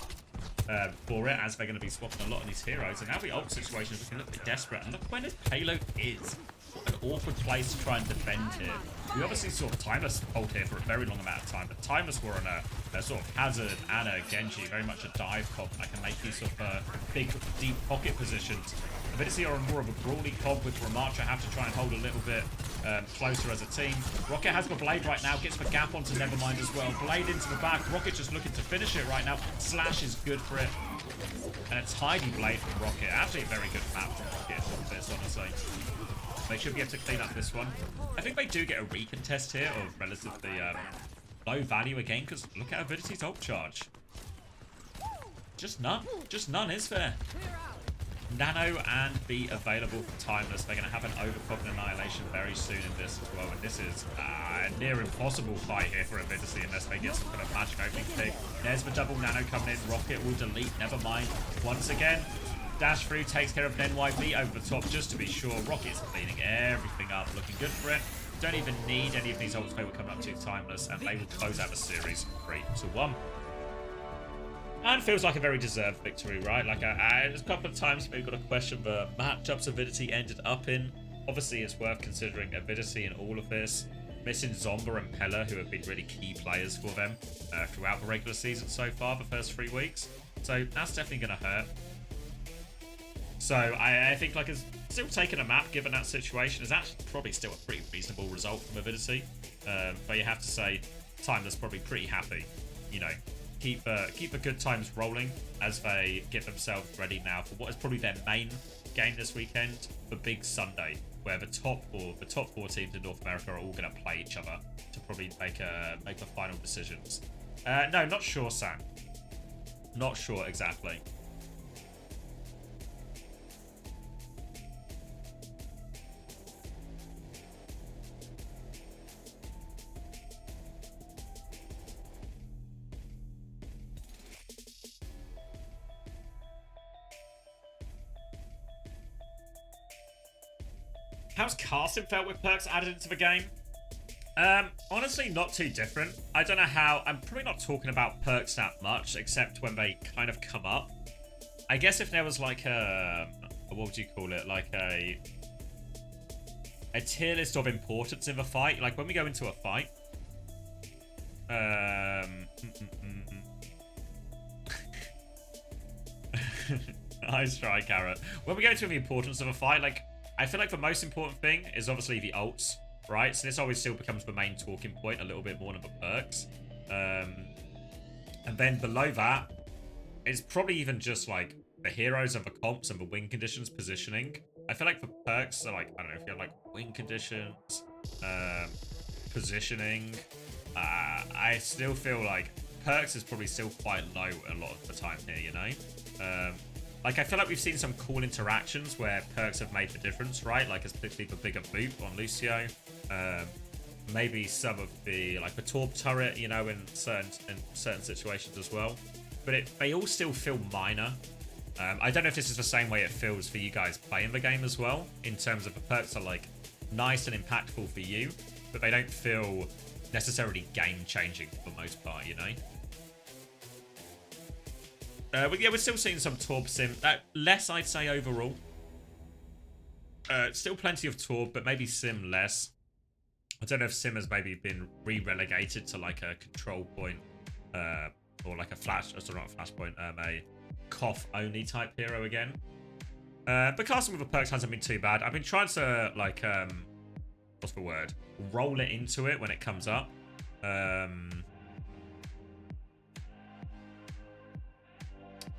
for it, as they're going to be swapping a lot of these heroes. And now the ult situation is looking a little bit desperate. And look where this payload is. What an awkward place to try and defend here. We obviously saw Timeless hold here for a very long amount of time, but Timeless were on a sort of Hazard and a Genji, very much a dive comp that can make these sort of big, deep pocket positions. Avidity are more of a brawly comp, with Ramattra have to try and hold a little bit closer as a team. Rocket has the Blade right now, gets the gap onto Nevermind as well. Blade into the back, Rocket just looking to finish it right now. Slash is good for it. And a tidy Blade from Rocket. Actually a very good map from Rocket, this honestly. They should be able to clean up this one. I think they do get a recontest here of relatively low value again, because look at Avidity's ult charge. Just none. Just none is there. Nano and be available for Timeless. They're going to have an overclock and Annihilation very soon in this as well. And this is a near impossible fight here for Avidity unless they get some kind of magic opening pick. There's the double Nano coming in. Rocket will delete. Never mind. Once again, dash through, takes care of NYB over the top just to be sure. Rocket's cleaning everything up. Looking good for it. Don't even need any of these ults they will come up to Timeless, and they will close out the series 3-1. And feels like a very deserved victory, right? Like, there's a couple of times we've got to question the matchups Avidity ended up in. Obviously, it's worth considering Avidity in all of this. Missing Zomba and Pella, who have been really key players for them throughout the regular season so far, the first 3 weeks. So that's definitely going to hurt. So I think, like, it's still taking a map, given that situation, is actually probably still a pretty reasonable result from Avidity. But you have to say, Timeless probably pretty happy, you know. Keep the good times rolling as they get themselves ready now for what is probably their main game this weekend, the big Sunday, where the top four teams in North America are all going to play each other to probably make the final decisions. No, not sure, Sam. Not sure exactly. How's casting felt with perks added into the game? Honestly, not too different. I don't know how. I'm probably not talking about perks that much, except when they kind of come up. I guess if there was like a what would you call it? Like a tier list of importance in the fight. Like when we go into a fight. Nice try, Carrot. When we go into the importance of a fight, like I feel like the most important thing is obviously the ults, right? So this always still becomes the main talking point a little bit more than the perks. And then below that, it's probably even just like the heroes and the comps and the win conditions positioning. I feel like the perks are like, I don't know if you have like win conditions, positioning. I still feel like perks is probably still quite low a lot of the time here, you know? Like, I feel like we've seen some cool interactions where perks have made the difference, right? Like, especially the bigger boop on Lucio. Maybe some of the, like, the Torp turret, you know, in certain situations as well. But they all still feel minor. I don't know if this is the same way it feels for you guys playing the game as well, in terms of the perks are, like, nice and impactful for you, but they don't feel necessarily game-changing for the most part, you know? But yeah, we're still seeing some Torb sim. Less, I'd say, overall. Still plenty of Torb, but maybe sim less. I don't know if sim has maybe been re-relegated to like a control point, or like a flash, sorry, not a flashpoint, a cough-only type hero again. But casting with the perks hasn't been too bad. I've been trying to, like, what's the word? Roll it into it when it comes up.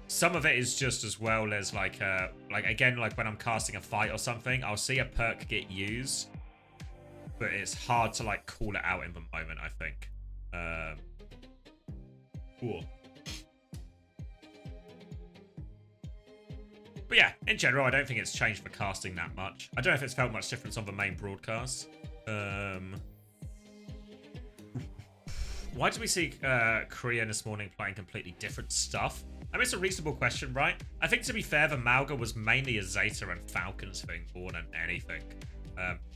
Some of it is just as well as like again, like when I'm casting a fight or something, I'll see a perk get used, but it's hard to like call it out in the moment, I think. Cool. But yeah, in general, I don't think it's changed for casting that much. I don't know if it's felt much difference on the main broadcast. Why did we see Korean this morning playing completely different stuff? I mean, it's a reasonable question, right? I think, to be fair, the Malga was mainly a Zeta and Falcons thing more than anything.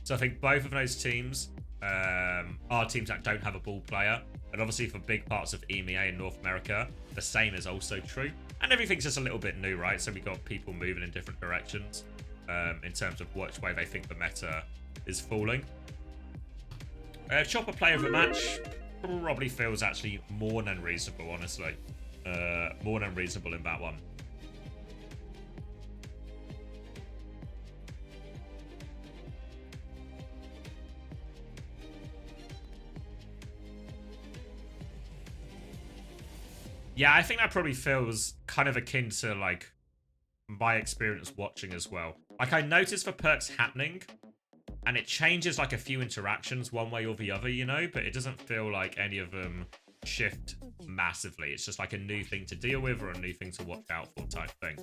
So I think both of those teams are teams that don't have a ball player. And obviously for big parts of EMEA in North America, the same is also true. And everything's just a little bit new, right? So we got people moving in different directions in terms of which way they think the meta is falling. Chopper player of the match probably feels actually more than reasonable, honestly. More than reasonable in that one. Yeah, I think that probably feels kind of akin to, like, my experience watching as well. Like, I notice the perks happening, and it changes, like, a few interactions one way or the other, you know? But it doesn't feel like any of them shift massively. It's just, like, a new thing to deal with or a new thing to watch out for type thing.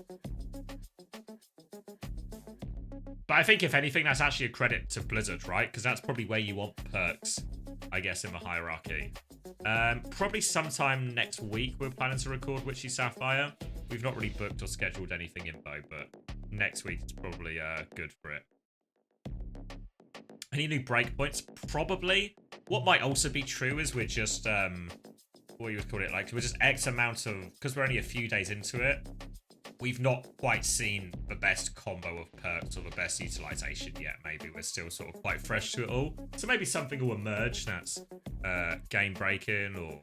But I think, if anything, that's actually a credit to Blizzard, right? Because that's probably where you want perks, I guess, in the hierarchy. Probably sometime next week we're planning to record Witchy Sapphire. We've not really booked or scheduled anything in though, but next week is probably good for it. Any new breakpoints? Probably. What might also be true is we're just what you would call it, like we're just X amount of, because we're only a few days into it, we've not quite seen the best combo of perks or the best utilization yet. Maybe we're still sort of quite fresh to it all. So maybe something will emerge that's game breaking or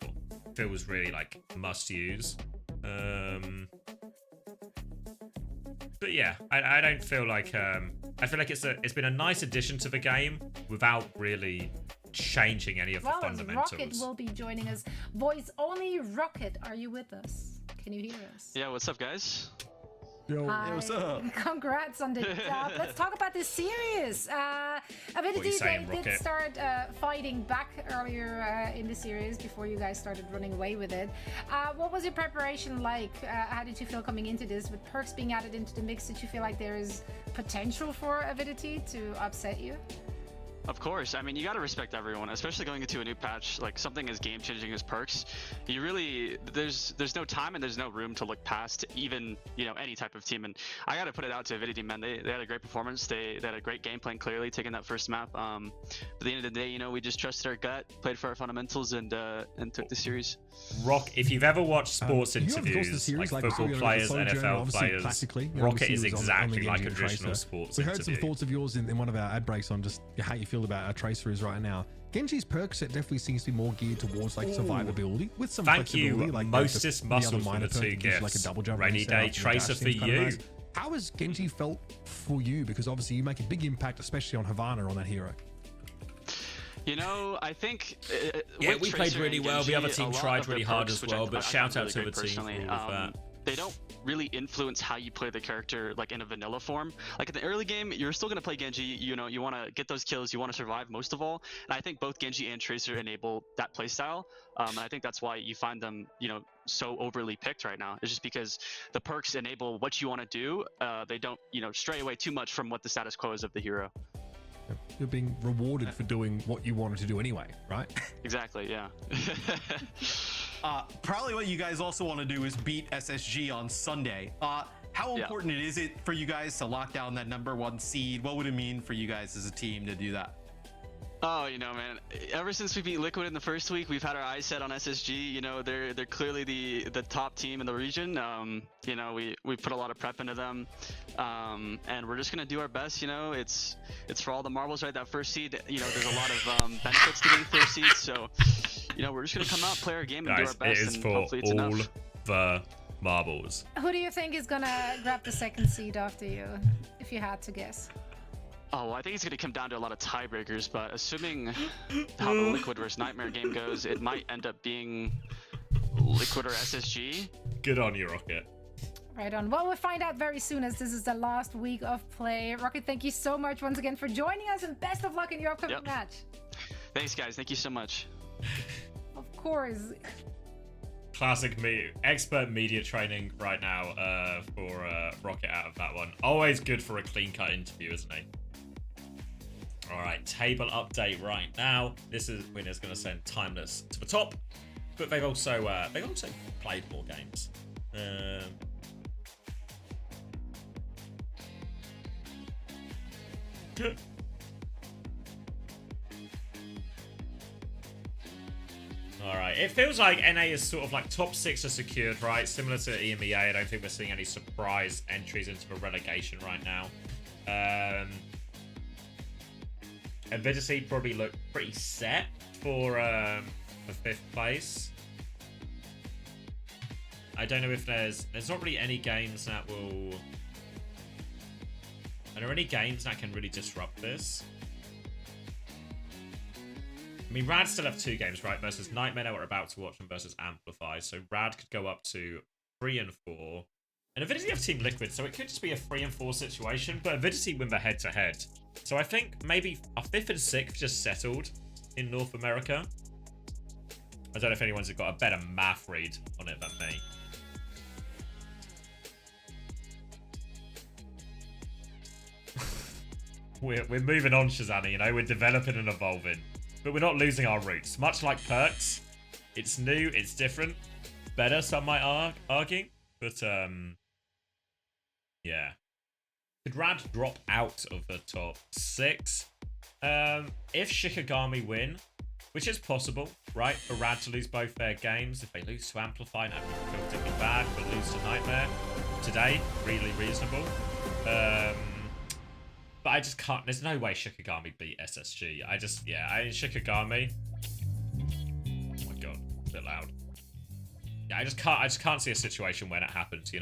feels really like must use. But yeah, I don't feel like I feel like it's been a nice addition to the game without really changing any of the fundamentals. Rocket will be joining us. Voice only. Rocket, are you with us? Can you hear us? Yeah, what's up, guys? Yo, Hi. what's up? Congrats on the job. Let's talk about this series. Avidity, they did start fighting back earlier in the series before you guys started running away with it. What was your preparation like? How did you feel coming into this? With perks being added into the mix, did you feel like there is potential for Avidity to upset you? Of course. I mean, you gotta respect everyone, especially going into a new patch, like something as game-changing as perks. You really, there's no time and there's no room to look past even, any type of team. And I gotta put it out to Avidity, man. They had a great performance. They had a great game plan, clearly, taking that first map. But at the end of the day, we just trusted our gut, played for our fundamentals, and took the series. Rock, if you've ever watched sports interviews, like football players, NFL players, Rocket is exactly like a traditional sports interview. We heard some thoughts of yours in one of our ad breaks on just how you feel about our Tracer is right now. Genji's perk set definitely seems to be more geared towards like survivability with some flexibility. Like Mostest muscles for the two gifts. Like a double jump Rainy day Tracer for you. Nice. How has Genji felt for you? Because obviously you make a big impact, especially on Havana, on that hero. I think we played really well. The other team tried really hard as well, but shout out to the team for all of that. They don't really influence how you play the character like in a vanilla form. Like in the early game, you're still gonna play Genji. You want to get those kills. You want to survive most of all. And I think both Genji and Tracer enable that playstyle. And I think that's why you find them, so overly picked right now. It's just because the perks enable what you want to do. They don't, stray away too much from what the status quo is of the hero. You're being rewarded for doing what you wanted to do anyway, right? Exactly, yeah. Probably what you guys also want to do is beat SSG on Sunday. How important is it for you guys to lock down that #1 seed? What would it mean for you guys as a team to do that? Oh, man, ever since we beat Liquid in the first week, we've had our eyes set on SSG. They're clearly the top team in the region. We put a lot of prep into them, and we're just gonna do our best. It's for all the marbles, right? That first seed, there's a lot of benefits to getting first seed. So, we're just gonna come out, play our game, and do our best. It is and for hopefully it's all enough. the marbles. Who do you think is gonna grab the second seed after you, if you had to guess? Oh, well, I think it's going to come down to a lot of tiebreakers, but assuming how the Liquid versus Nightmare game goes, it might end up being Liquid or SSG. Good on you, Rocket. Right on. Well, we'll find out very soon, as this is the last week of play. Rocket, thank you so much once again for joining us, and best of luck in your upcoming match. Thanks, guys. Thank you so much. Of course. Classic expert media training right now for Rocket out of that one. Always good for a clean-cut interview, isn't he? All right, table update right now. This is Winner's going to send Timeless to the top, but they've also played more games. All right, it feels like NA is sort of like top 6 are secured, right? Similar to EMEA. I don't think we're seeing any surprise entries into the relegation right now. Avidity probably look pretty set for 5th place. I don't know if there's not really any games that will. Are there any games that can really disrupt this? I mean, Rad still have 2 games, right? Versus Nightmare that we're about to watch, and versus Amplify. So Rad could go up to 3 and 4. And Avidity have Team Liquid, so it could just be a 3 and 4 situation. But Avidity win the head-to-head. So I think maybe our 5th and 6th just settled in North America. I don't know if anyone's got a better math read on it than me. We're moving on, Shazani, we're developing and evolving. But we're not losing our roots. Much like Perks, it's new, it's different. Better, some might argue. But, yeah. Could Rad drop out of the top 6? If Shikigami win, which is possible, right? For Rad to lose both their games. If they lose to Amplify, that would feel particularly bad. But lose to Nightmare today, really reasonable. But I just can't. There's no way Shikigami beat SSG. Shikigami. Oh my god, a bit loud. Yeah, I just can't see a situation where that happens.